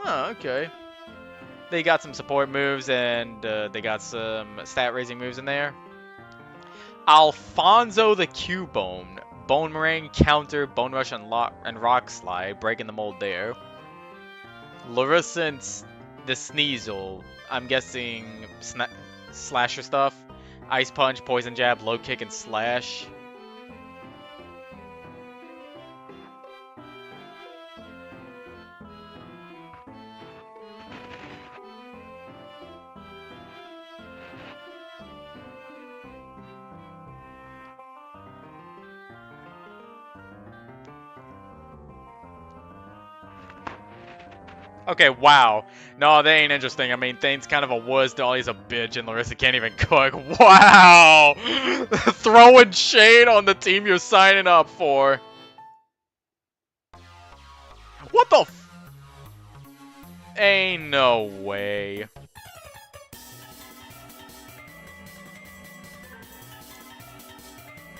Oh, okay. They got some support moves, and they got some stat-raising moves in there. Alfonso the Cubone. Bone Meringue, Counter, Bone Rush, and Rock Slide, breaking the mold there. Larissa and the Sneasel. I'm guessing slasher stuff. Ice Punch, Poison Jab, Low Kick, and Slash. Okay, wow. No, they ain't interesting. I mean, Thane's kind of a wuss, Dolly's a bitch, and Larissa can't even cook. Wow! Throwing shade on the team you're signing up for. What the f- Ain't no way.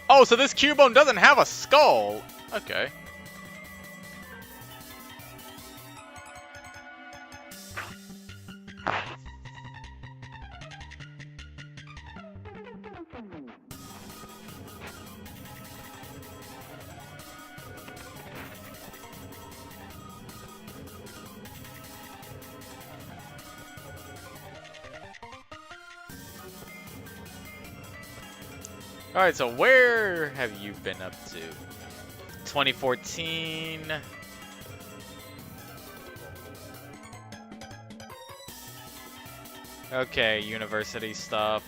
Oh, so this Cubone doesn't have a skull. Okay. Alright, so where have you been up to? 2014. Okay, university stuff.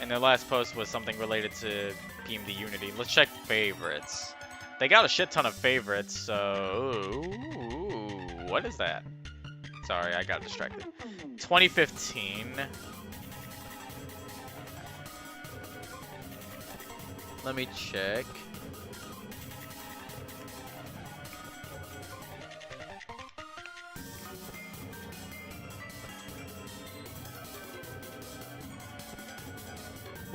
And their last post was something related to PMD Unity. Let's check favorites. They got a shit ton of favorites, so... Ooh, what is that? Sorry, I got distracted. 2015. Let me check.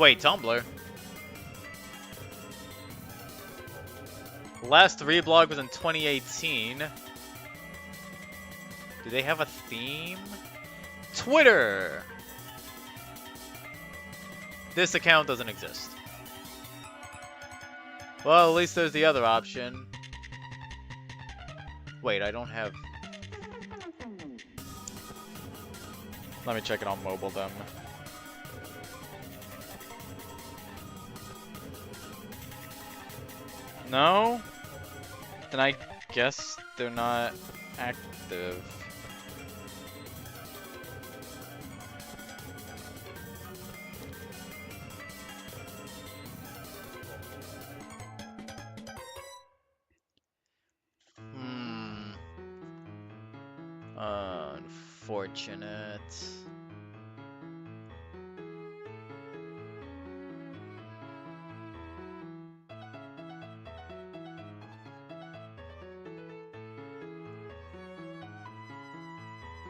Wait, Tumblr? Last reblog was in 2018. Do they have a theme? Twitter! This account doesn't exist. Well, at least there's the other option. Wait, I don't have... Let me check it on mobile then. No? Then I guess they're not active. Unfortunate.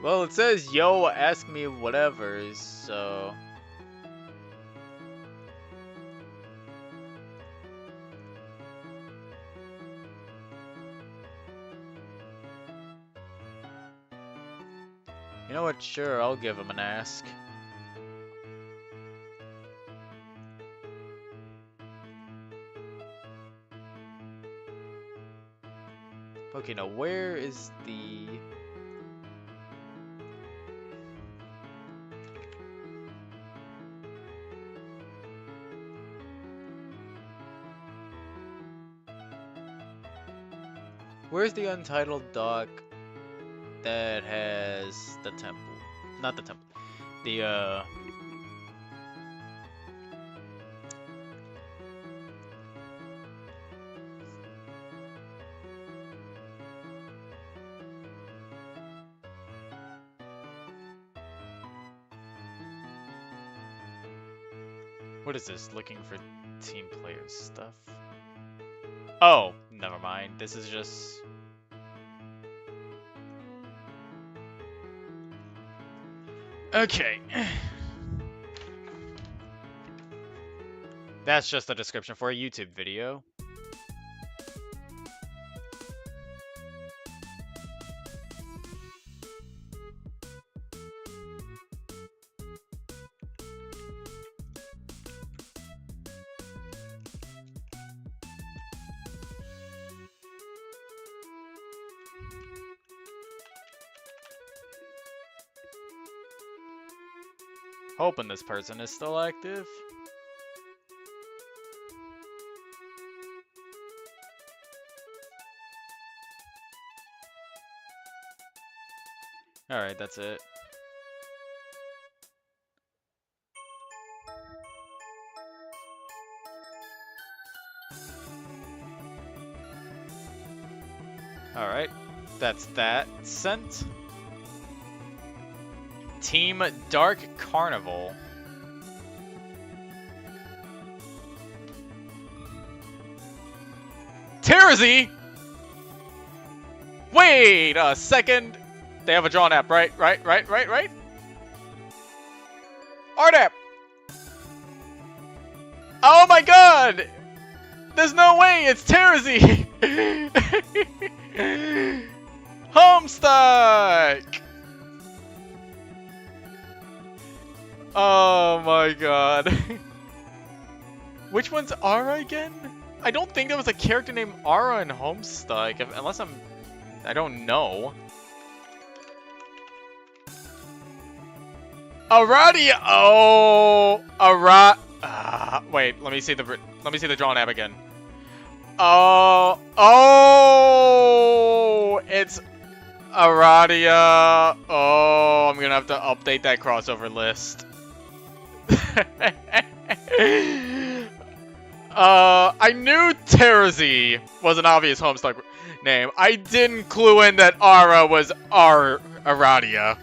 Well, it says, yo, ask me whatever, so... You know what? Sure, I'll give him an ask. Okay, now where is the... Where's the untitled doc that has the temple? Not the temple. The, What is this? Looking for team player stuff? Oh, never mind. This is just... Okay. That's just a description for a YouTube video. Hoping this person is still active. Alright, that's it. Alright, that's that sent. Team Dark Carnival. Terzi! Wait a second. They have a drawn app, right? Right? Art app! Oh my god! There's no way, it's Terzi! Homestuck! Oh my god. Which one's Ara again? I don't think there was a character named Ara in Homestuck, unless I don't know. Aradia! Oh! Wait, let me see the drawn app again. Oh! It's Aradia. Oh, I'm gonna have to update that crossover list. I knew Terzi was an obvious Homestuck name. I didn't clue in that Ara was Aradia.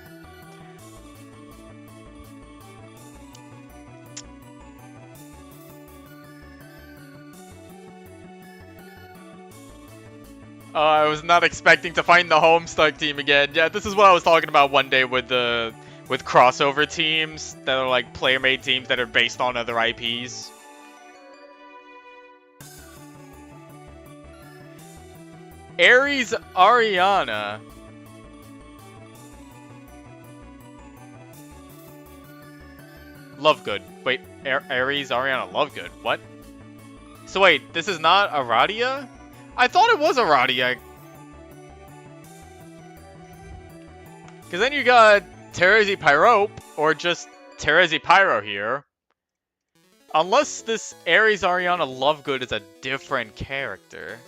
I was not expecting to find the Homestuck team again. Yeah, this is what I was talking about one day with with crossover teams that are like player-made teams that are based on other IPs. Ares Ariana. Lovegood. Wait, Ares Ariana Lovegood. What? So wait, this is not Aradia? I thought it was Aradia. Because then you got Terezi Pyrope, or just Terezi Pyro here. Unless this Ares Ariana Lovegood is a different character.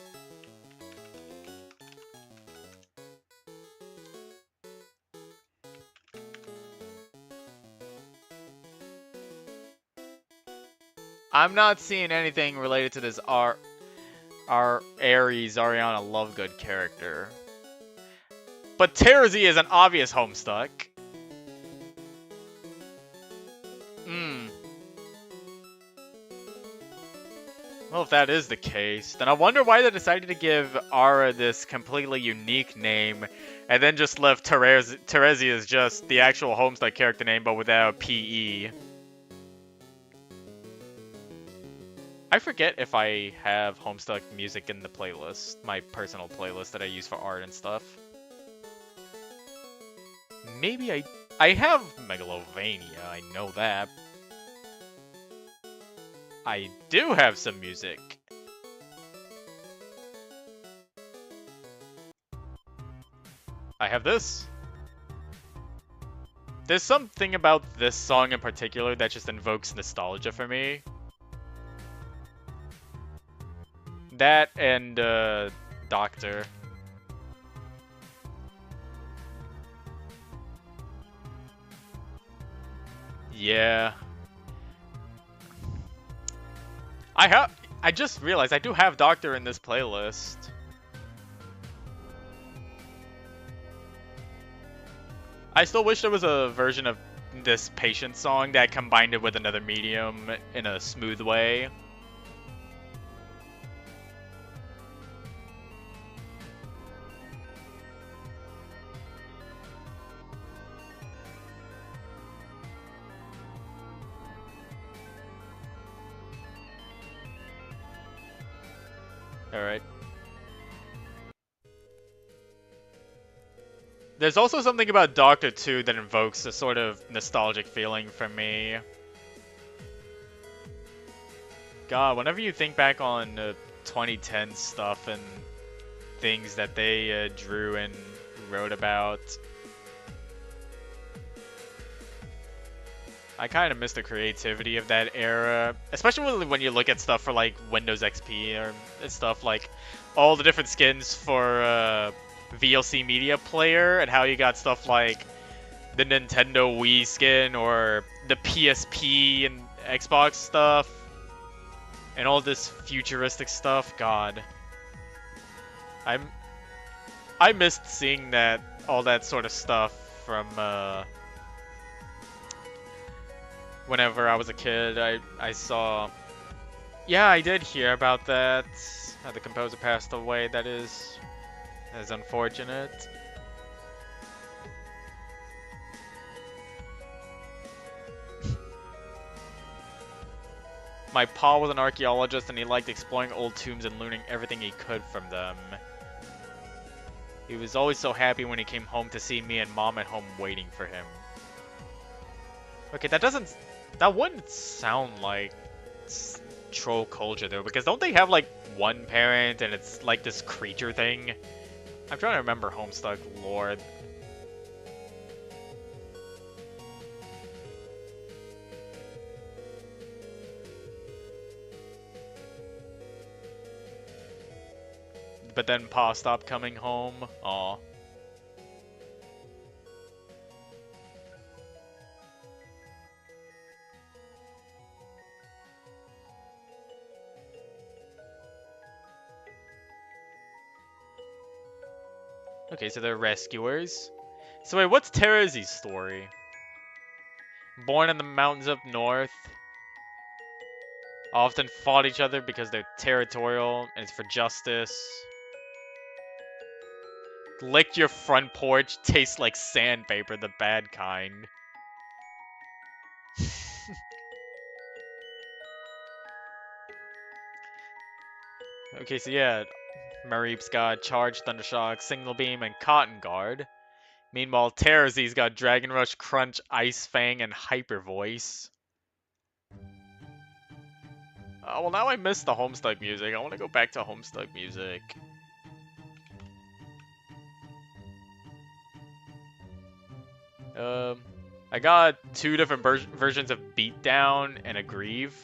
I'm not seeing anything related to this our Ares Ariana Lovegood character. But Terezi is an obvious Homestuck. Well, if that is the case, then I wonder why they decided to give Ara this completely unique name, and then just left Terezi as just the actual Homestuck character name, but without PE. I forget if I have Homestuck music in the playlist, my personal playlist that I use for art and stuff. Maybe I have Megalovania, I know that. I do have some music. I have this. There's something about this song in particular that just invokes nostalgia for me. That and Doctor. Yeah. I just realized I do have Doctor in this playlist. I still wish there was a version of this Patient song that combined it with another medium in a smooth way. Alright. There's also something about Doctor 2 that invokes a sort of nostalgic feeling for me. God, whenever you think back on 2010 stuff and things that they drew and wrote about, I kind of miss the creativity of that era, especially when you look at stuff for like Windows XP or stuff like all the different skins for VLC Media Player and how you got stuff like the Nintendo Wii skin or the PSP and Xbox stuff and all this futuristic stuff. God, I missed seeing all that sort of stuff from whenever I was a kid. I saw. Yeah, I did hear about that. How the composer passed away. That is unfortunate. My pa was an archaeologist and he liked exploring old tombs and learning everything he could from them. He was always so happy when he came home to see me and Mom at home waiting for him. Okay, that wouldn't sound like troll culture though, because don't they have like one parent and it's like this creature thing? I'm trying to remember Homestuck lore. But then Pa stopped coming home. Aw. Okay, so they're rescuers. So wait, what's Terezi's story? Born in the mountains up north. Often fought each other because they're territorial and it's for justice. Licked your front porch, tastes like sandpaper, the bad kind. Okay, so yeah, Mareep's got Charge, Thundershock, Signal Beam, and Cotton Guard. Meanwhile, Terrazy's got Dragon Rush, Crunch, Ice Fang, and Hyper Voice. Well, now I miss the Homestuck music. I want to go back to Homestuck music. I got two different versions of Beatdown and Aggrieve.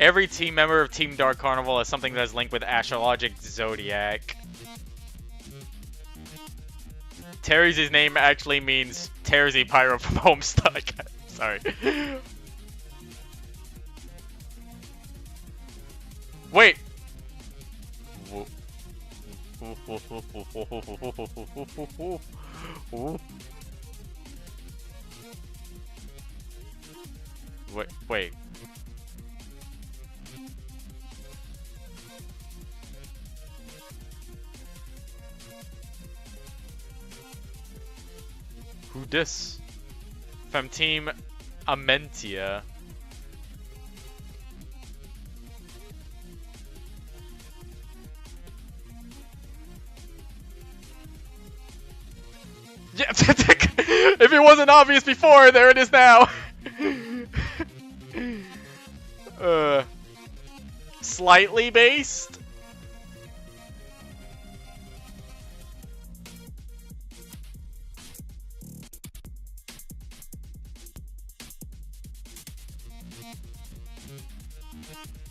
Every team member of Team Dark Carnival has something that is linked with Astrologic Zodiac. Terry's name actually means Terry Pyro from Homestuck. Sorry. Wait. Wait. Who dis? From Team Amentia. Yeah, if it wasn't obvious before, there it is now. Slightly based?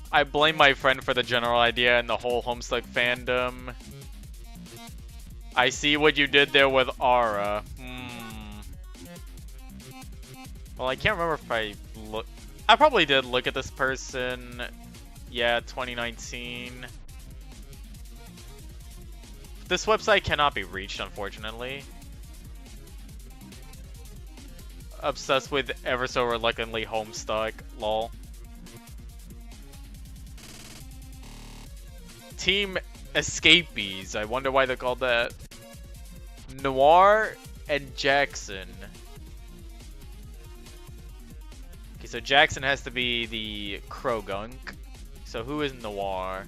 I blame my friend for the general idea and the whole Homestuck fandom. I see what you did there with Aura. Well, I can't remember if I look. I probably did look at this person. Yeah, 2019. This website cannot be reached, unfortunately. Obsessed with ever so reluctantly Homestuck. Lol. Team Escapees. I wonder why they're called that. Noir and Jackson. Okay, so Jackson has to be the Krogunk. So who is Noir?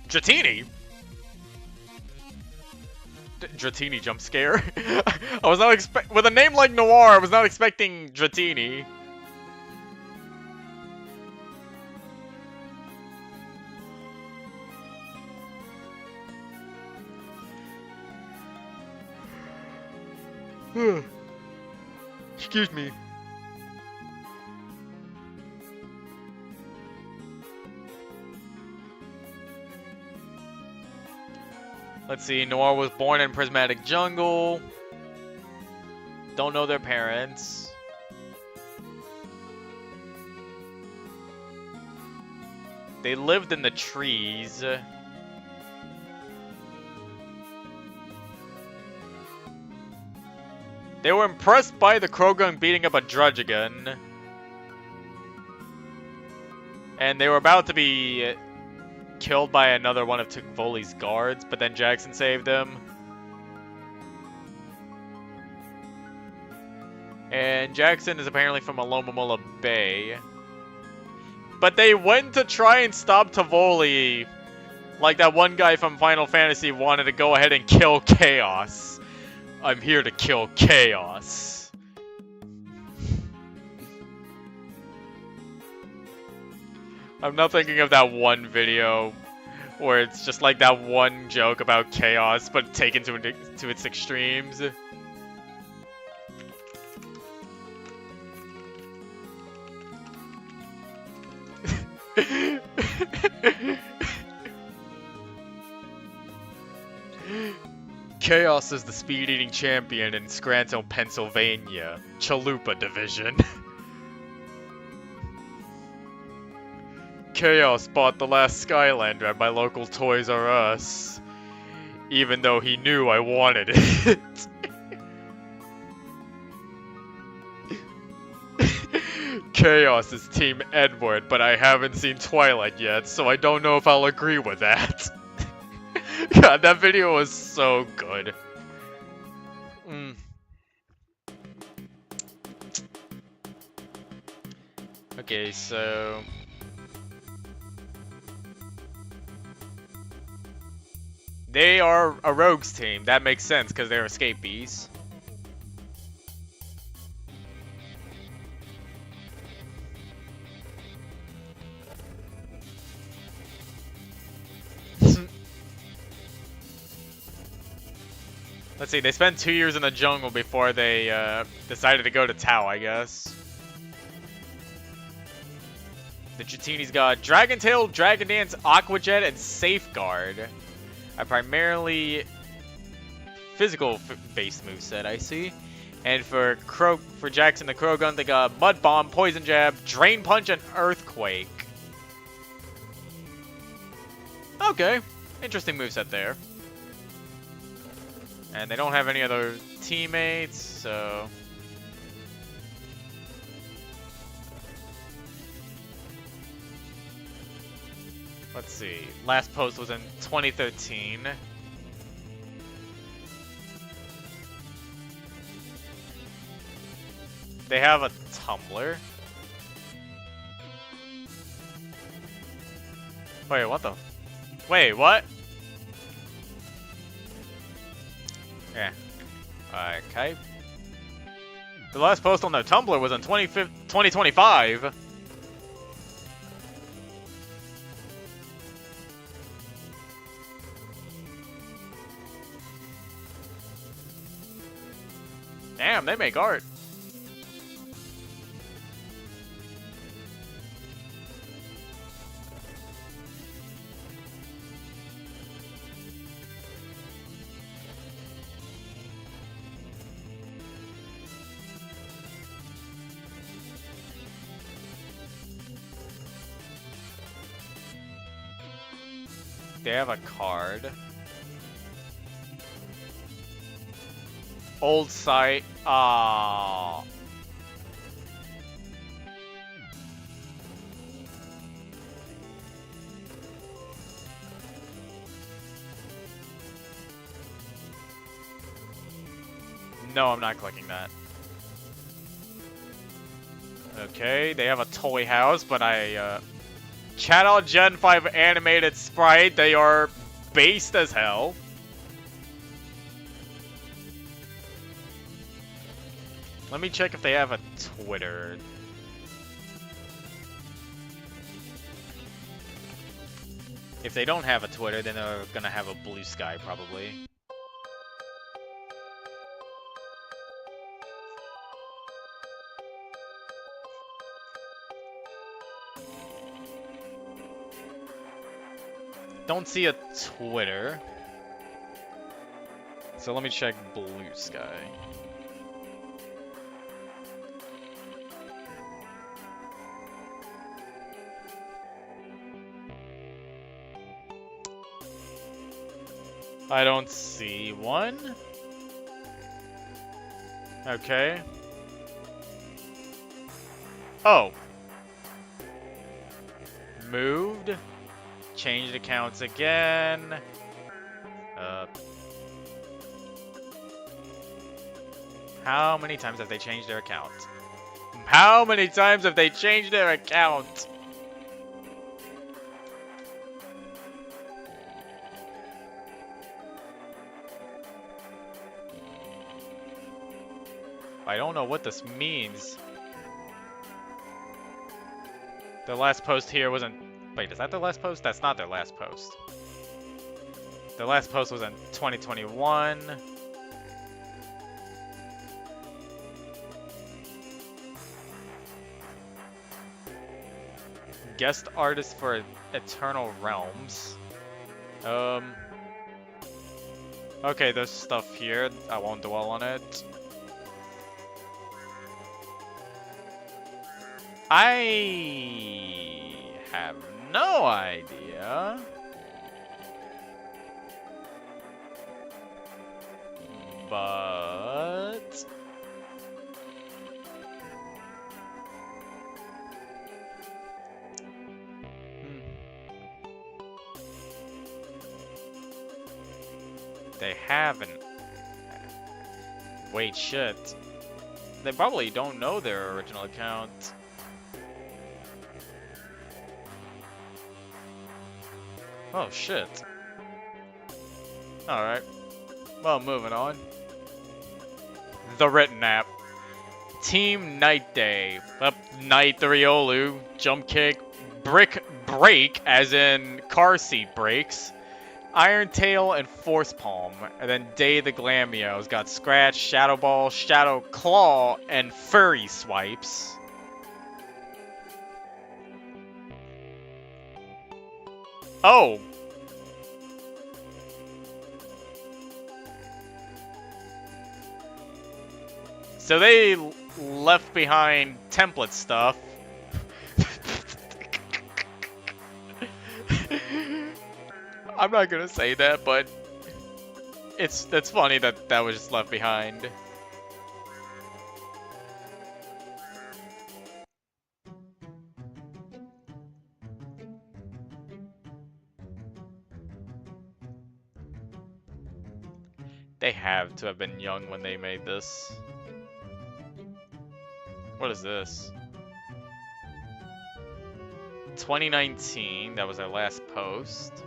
Dratini? Dratini jump scare? I was not with a name like Noir, I was not expecting Dratini. Excuse me. Let's see, Noir was born in Prismatic Jungle. Don't know their parents. They lived in the trees. They were impressed by the Krogunk beating up a Druddigan. And they were about to be killed by another one of Tukvoli's guards, but then Jackson saved them. And Jackson is apparently from Alomomola Bay. But they went to try and stop Tivoli, like that one guy from Final Fantasy wanted to go ahead and kill Chaos. I'm here to kill Chaos. I'm not thinking of that one video where it's just like that one joke about Chaos, but taken to its extremes. Chaos is the speed-eating champion in Scranton, Pennsylvania, Chalupa Division. Chaos bought the last Skylander at my local Toys R Us, even though he knew I wanted it. Chaos is Team Edward, but I haven't seen Twilight yet, so I don't know if I'll agree with that. God, that video was so good. Okay, so... They are a rogues team. That makes sense, because they're escapees. Let's see, they spent 2 years in the jungle before they decided to go to Tao, I guess. The Chitinis got Dragon Tail, Dragon Dance, Aqua Jet, and Safeguard. A primarily physical-based moveset, I see. And for Jackson the Krogan, they got Mud Bomb, Poison Jab, Drain Punch, and Earthquake. Okay, interesting moveset there. And they don't have any other teammates, so... Let's see. Last post was in 2013. They have a Tumblr. Wait, what the? Wait, what? Yeah. Okay. The last post on their Tumblr was in 2025. Damn, they make art. They have a card. Old site. Ah. No, I'm not clicking that. Okay, they have a toy house, but Channel Gen 5 animated sprite, they are based as hell. Let me check if they have a Twitter. If they don't have a Twitter, then they're gonna have a Blue Sky, probably. Don't see a Twitter. So let me check Blue Sky. I don't see one. Okay. Oh. Moved. Changed accounts again. How many times have they changed their account? How many times have they changed their account? I don't know what this means. The last post here wasn't... Wait, is that the last post? That's not their last post. The last post was in 2021. Guest artist for Eternal Realms. Okay, there's stuff here. I won't dwell on it. I have no idea. But They haven't. Wait, shit. They probably don't know their original account. Oh, shit. Alright. Well, moving on. The written app. Team Night Day. Up Night the Riolu. Jump kick. Brick break, as in car seat brakes. Iron Tail and Force Palm. And then Day the Glamios got Scratch, Shadow Ball, Shadow Claw, and Furry Swipes. Oh! So they left behind template stuff. I'm not gonna say that, but that's funny that that was just left behind. They have to have been young when they made this. What is this? 2019, that was our last post.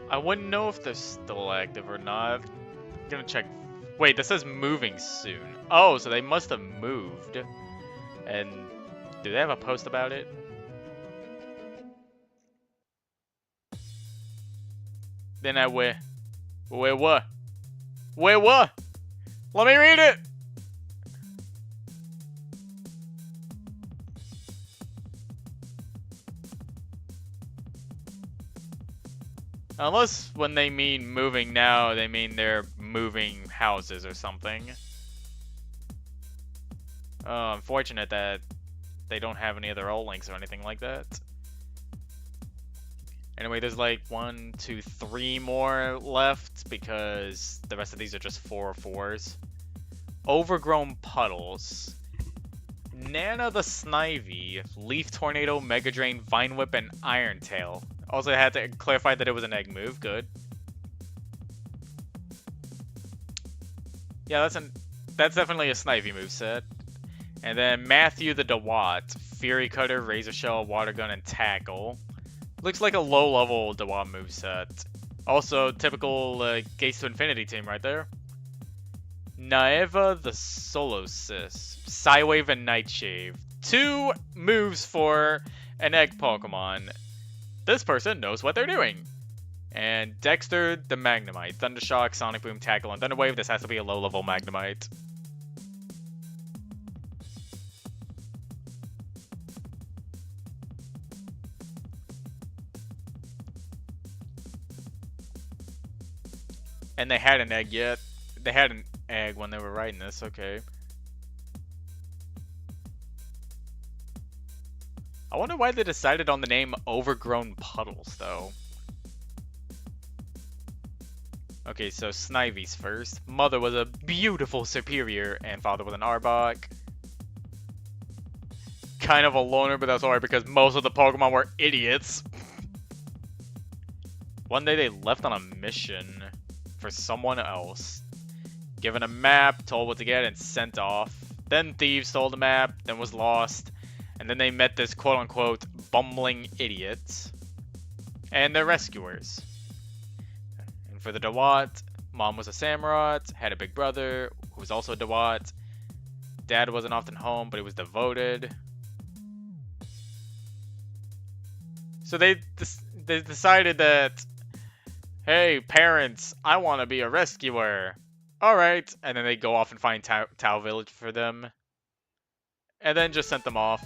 I wouldn't know if they're still active or not. I'm gonna check. Wait, this says moving soon. Oh, so they must have moved. And do they have a post about it? Then I what? What? Let me read it! Unless when they mean moving now, they mean they're moving houses or something. Unfortunate that they don't have any other old links or anything like that. Anyway, there's like 1, 2, 3 more left because the rest of these are just 404s. Overgrown Puddles. Nana the Snivy, Leaf Tornado, Mega Drain, Vine Whip, and Iron Tail. Also, I had to clarify that it was an egg move. Good. Yeah, that's definitely a Snivy moveset. And then Matthew the Dewat, Fury Cutter, Razor Shell, Water Gun, and Tackle. Looks like a low-level Dewat moveset. Also, typical Gates to Infinity team right there. Naeva the Solosis, Psywave, and Nightshave. 2 moves for an egg Pokemon. This person knows what they're doing. And Dexter the Magnemite, Thundershock, Sonic Boom, Tackle, and Thunderwave. This has to be a low-level Magnemite. And they had an egg yet. They had an egg when they were writing this, okay. I wonder why they decided on the name Overgrown Puddles, though. Okay, so Snivy's first. Mother was a beautiful superior, and father was an Arbok. Kind of a loner, but that's alright because most of the Pokemon were idiots. One day they left on a mission for someone else. Given a map, told what to get, and sent off. Then thieves stole the map, then was lost. And then they met this quote-unquote bumbling idiot. And their rescuers. And for the Dewat, mom was a Samurott, had a big brother, who was also a Dewat. Dad wasn't often home, but he was devoted. So they decided that, hey, parents, I want to be a rescuer. Alright, and then they go off and find Tau Village for them. And then just sent them off.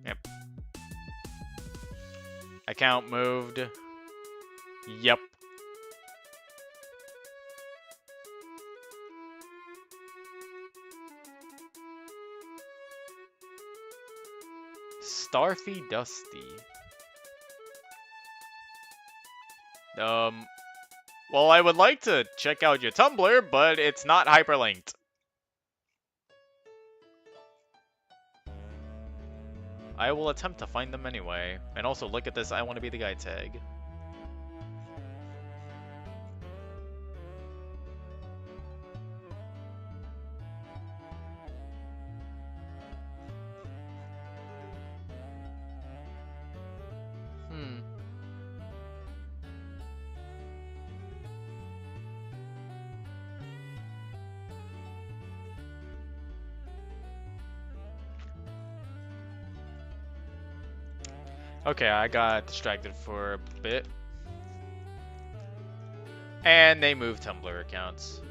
Yep. Account moved. Yep. Starfy Dusty. Well, I would like to check out your Tumblr, but it's not hyperlinked. I will attempt to find them anyway. And also, look at this I want to be the guy tag. Okay, I got distracted for a bit. And they moved Tumblr accounts.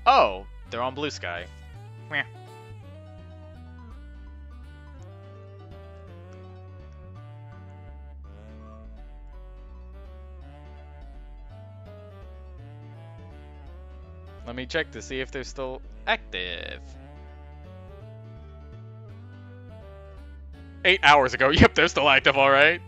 Oh, they're on Blue Sky. Meh. Let me check to see if they're still active. 8 hours ago. Yep, they're still active, alright.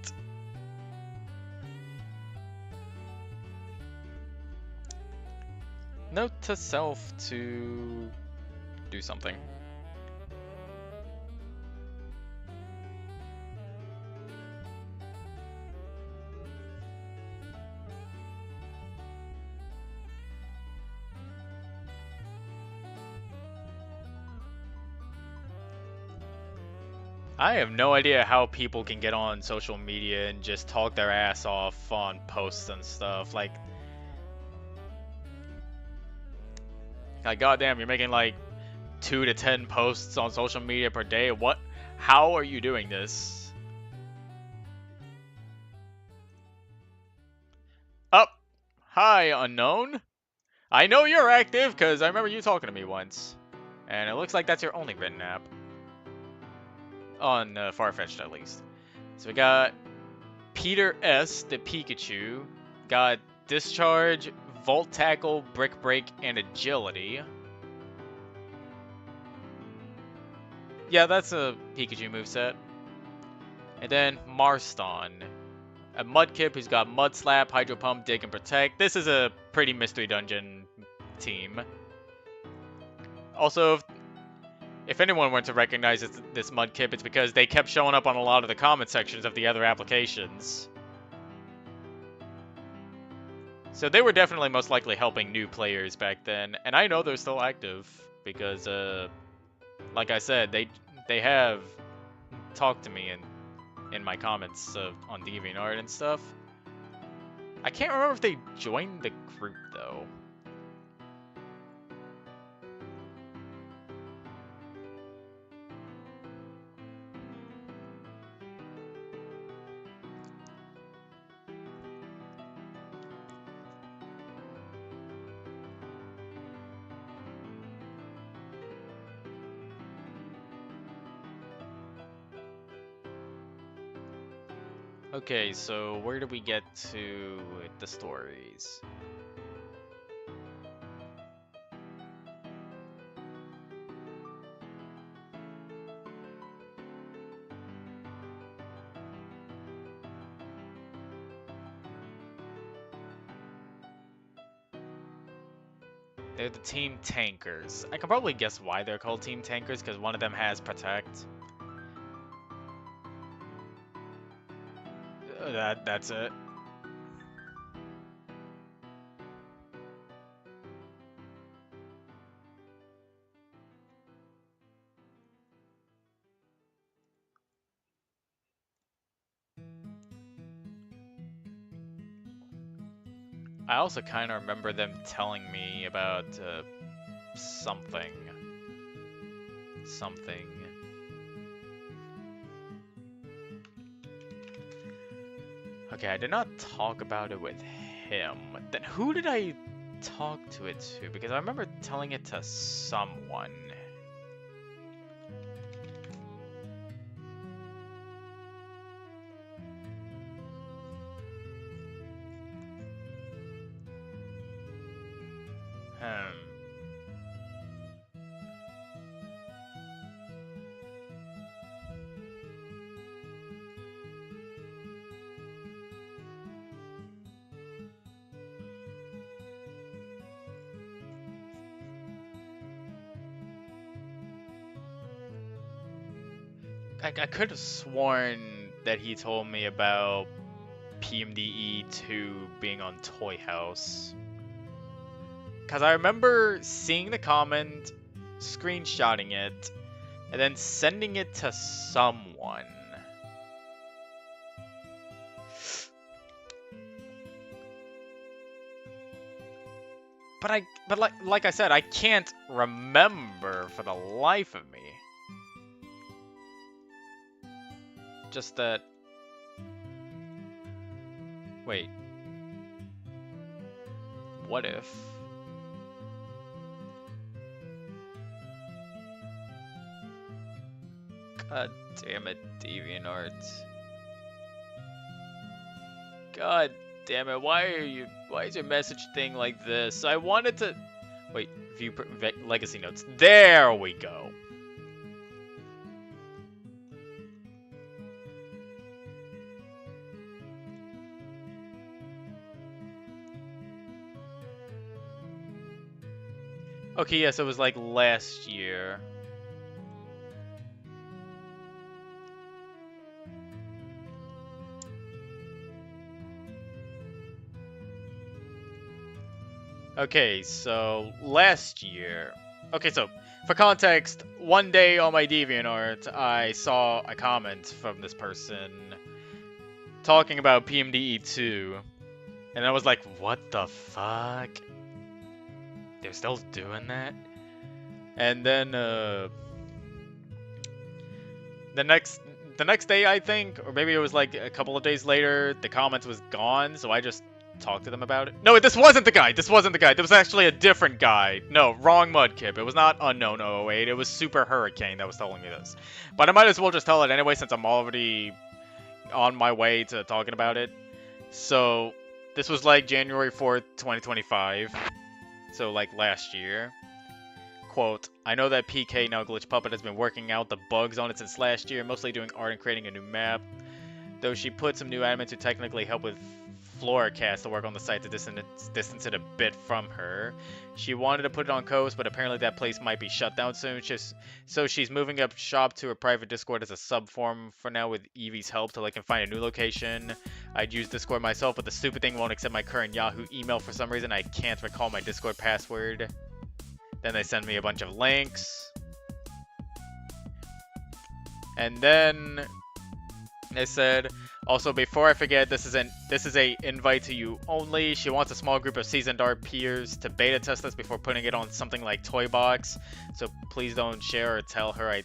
Note to self to do something. I have no idea how people can get on social media and just talk their ass off on posts and stuff. Like goddamn, you're making like 2 to 10 posts on social media per day. What? How are you doing this? Up. Hi, unknown. I know you're active because I remember you talking to me once. And it looks like that's your only written app. On Farfetch'd, at least. So we got Peter S, the Pikachu. Got Discharge, Volt Tackle, Brick Break, and Agility. Yeah, that's a Pikachu moveset. And then Marston. A Mudkip who's got Mud Slap, Hydro Pump, Dig, and Protect. This is a pretty Mystery Dungeon team. Also, if anyone were to recognize this Mudkip, it's because they kept showing up on a lot of the comment sections of the other applications. So they were definitely most likely helping new players back then, and I know they're still active because, like I said, they have talked to me in my comments on DeviantArt and stuff. I can't remember if they joined the group though. Okay, so where do we get to with the stories? They're the Team Tankers. I can probably guess why they're called Team Tankers, because one of them has Protect. That's it. I also kind of remember them telling me about something. Okay, I did not talk about it with him. Then who did I talk to it to? Because I remember telling it to someone. I could have sworn that he told me about PMD-2 being on Toy House. Because I remember seeing the comment, screenshotting it, and then sending it to someone. But like I said, I can't remember for the life of me. Just that. Wait. What if? God damn it, DeviantArt. God damn it, why is your message thing like this? I wanted to... Wait, view legacy notes. There we go. Okay, yes, it was like last year. Okay, so last year. Okay, so for context, one day on my DeviantArt, I saw a comment from this person talking about PMDE2, and I was like, what the fuck? They're still doing that? And then the next day, I think, or maybe it was like a couple of days later, the comment was gone, so I just talked to them about it. No, this wasn't the guy. This wasn't the guy. There was actually a different guy. No, wrong Mudkip. It was not Unknown 008. It was Super Hurricane that was telling me this. But I might as well just tell it anyway since I'm already on my way to talking about it. So, this was like January 4th, 2025. So, like last year. Quote, I know that PK, now Glitch Puppet, has been working out the bugs on it since last year, mostly doing art and creating a new map. Though she put some new admins who technically help with Floracast to work on the site to distance it a bit from her. She wanted to put it on Coast, but apparently that place might be shut down soon. So she's moving up shop to her private Discord as a sub forum for now with Evie's help till I can find a new location. I'd use Discord myself, but the stupid thing won't accept my current Yahoo email for some reason. I can't recall my Discord password. Then they send me a bunch of links. And then they said, also before I forget, this is a invite to you only. She wants a small group of seasoned art peers to beta test this before putting it on something like Toy Box. So please don't share or tell her I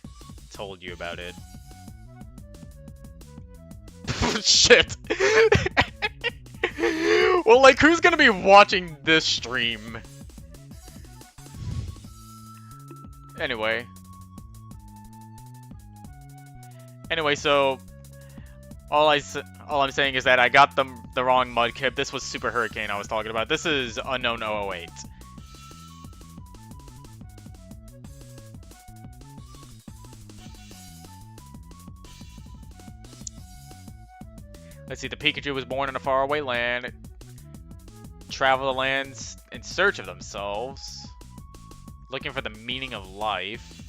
told you about it. Shit. Well, like, who's gonna be watching this stream? Anyway, so all I'm saying is that I got the wrong Mudkip. This was Super Hurricane I was talking about. This is Unknown 008. Let's see, the Pikachu was born in a faraway land, travel the lands in search of themselves, looking for the meaning of life.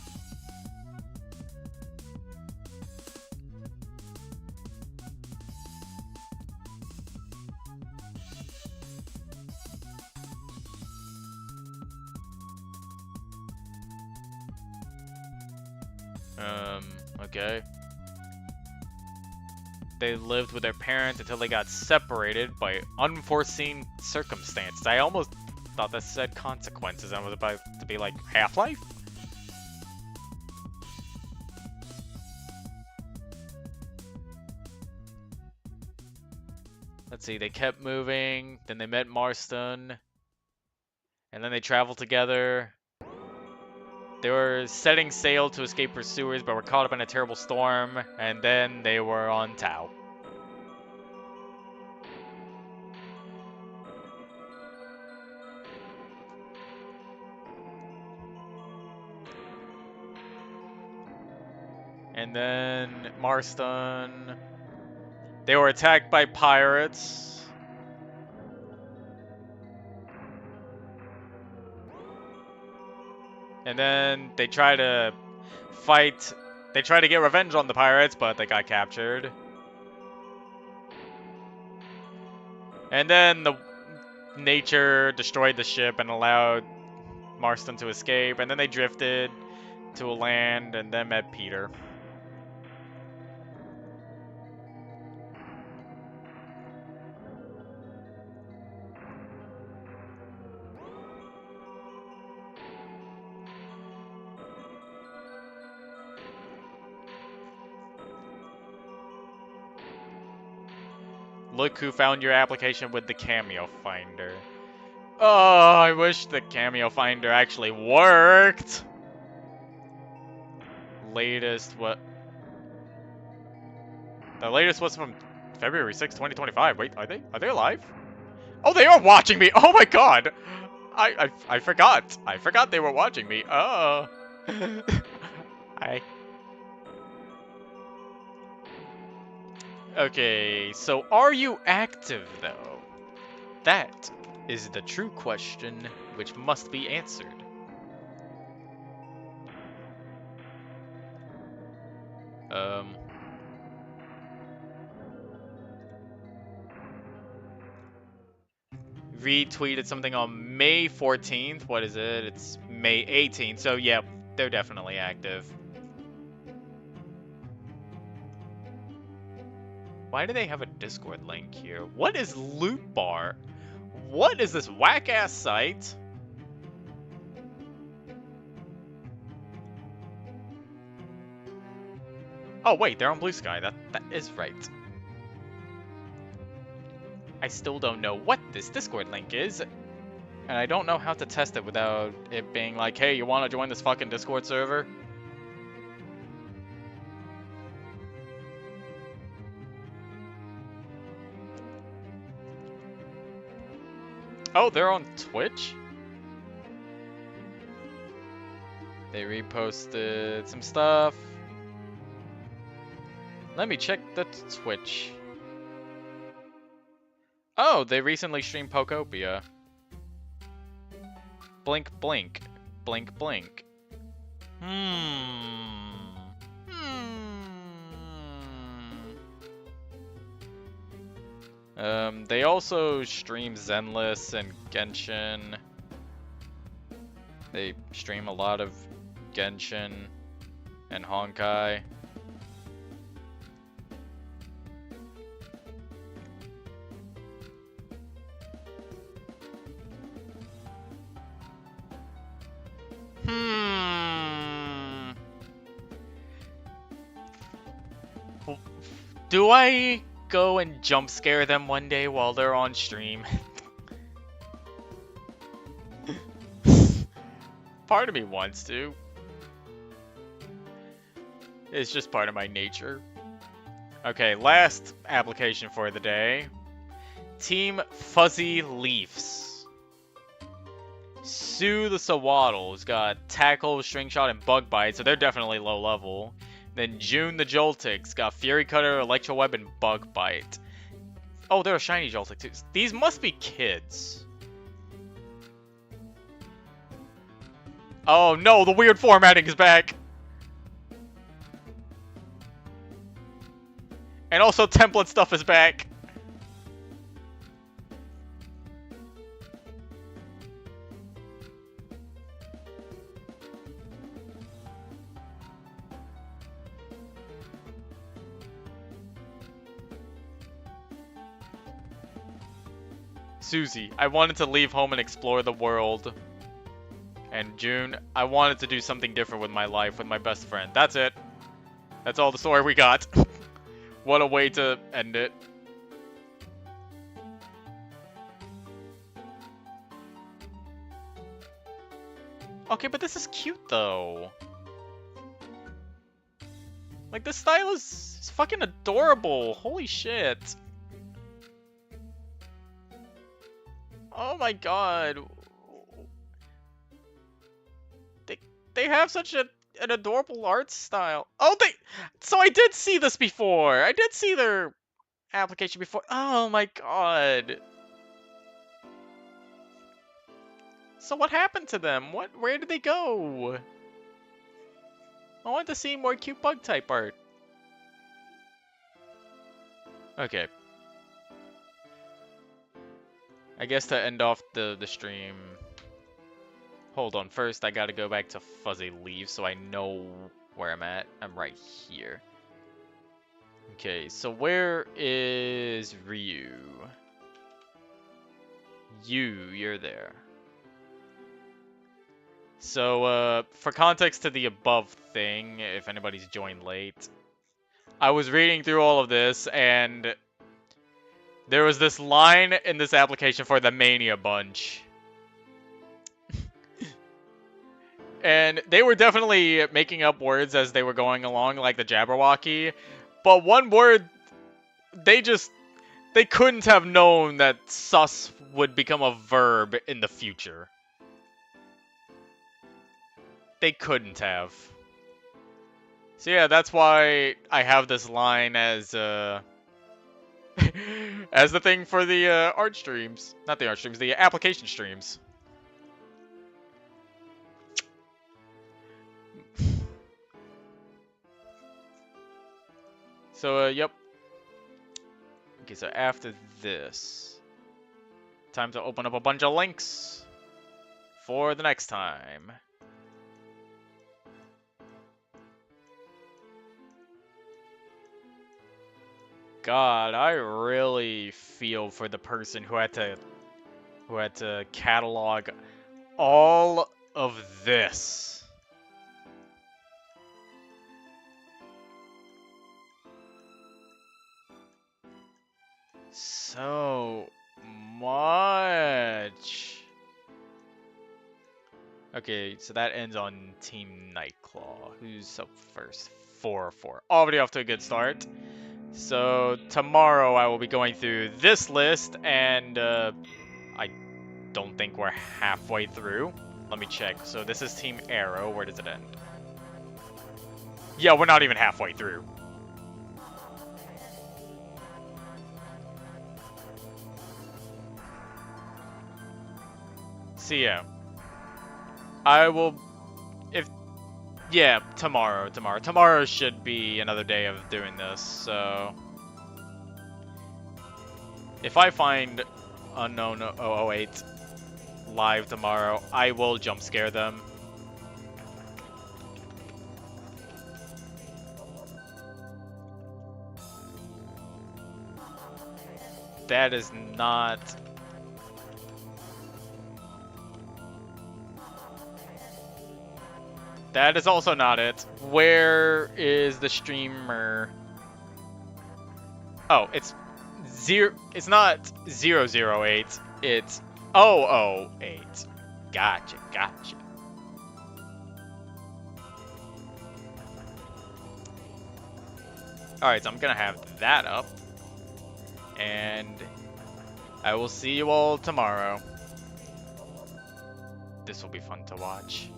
Okay. They lived with their parents until they got separated by unforeseen circumstances. I almost thought that said consequences and was about to be like Half-Life? Let's see, they kept moving, then they met Marston, and then they traveled together. They were setting sail to escape pursuers, but were caught up in a terrible storm, and then they were on Tau. And then Marston. They were attacked by pirates. And then they tried to fight. They tried to get revenge on the pirates, but they got captured. And then the nature destroyed the ship and allowed Marston to escape, and then they drifted to a land and then met Peter. Look who found your application with the cameo finder. Oh, I wish the cameo finder actually worked. Latest what? The latest was from February 6, 2025. Wait, are they? Are they alive? Oh, they are watching me. Oh my god. I forgot. I forgot they were watching me. Oh. I. Okay, so are you active though? That is the true question which must be answered. Retweeted something on May 14th. What is it? It's May 18th. So yeah, they're definitely active. Why do they have a Discord link here? What is Loot Bar? What is this whack-ass site? Oh wait, they're on Blue Sky. That is right. I still don't know what this Discord link is, and I don't know how to test it without it being like, hey, you want to join this fucking Discord server? Oh, they're on Twitch? They reposted some stuff. Let me check the Twitch. Oh, they recently streamed Pokopia. Blink, blink. Blink, blink. They also stream Zenless and Genshin. They stream a lot of Genshin and Honkai. Do I go and jump scare them one day while they're on stream? Part of me wants to. It's just part of my nature. Okay, last application for the day. Team Fuzzy Leafs. Sue the Sawaddle's got Tackle, String Shot, and Bug Bite, so they're definitely low level. Then June the Joltic's got Fury Cutter, Electro Web, and Bug Bite. Oh, they're a shiny Joltic too. These must be kids. Oh no, the weird formatting is back. And also template stuff is back. Susie, I wanted to leave home and explore the world. And June, I wanted to do something different with my life with my best friend. That's it. That's all the story we got. What a way to end it. Okay, but this is cute though. Like, this style is fucking adorable. Holy shit. Oh my god. They have such an adorable art style. Oh, so I did see this before. I did see their application before. Oh my god. So what happened to them? Where did they go? I want to see more cute bug type art. Okay. I guess to end off the stream. Hold on, first I gotta go back to Fuzzy Leaf so I know where I'm at. I'm right here. Okay, so where is Ryu? You're there. So, for context to the above thing, if anybody's joined late, I was reading through all of this, and there was this line in this application for the Mania Bunch. And they were definitely making up words as they were going along, like the Jabberwocky. But one word, they couldn't have known that sus would become a verb in the future. They couldn't have. So yeah, that's why I have this line as as the thing for the art streams. Not the art streams, the application streams. So, yep. Okay, so after this, time to open up a bunch of links for the next time. God, I really feel for the person who had to catalog all of this. So much. Okay, so that ends on Team Nightclaw. Who's up first? 4-4. Already off to a good start. So tomorrow I will be going through this list, and I don't think we're halfway through. Let me check. So this is Team Arrow. Where does it end? Yeah, we're not even halfway through. So yeah, I will, yeah, tomorrow should be another day of doing this, so if I find Unknown 008 live tomorrow, I will jump scare them. That is not... That is also not it. Where is the streamer? Oh, it's not 008. It's 008. Gotcha. Alright, so I'm gonna have that up. And I will see you all tomorrow. This will be fun to watch.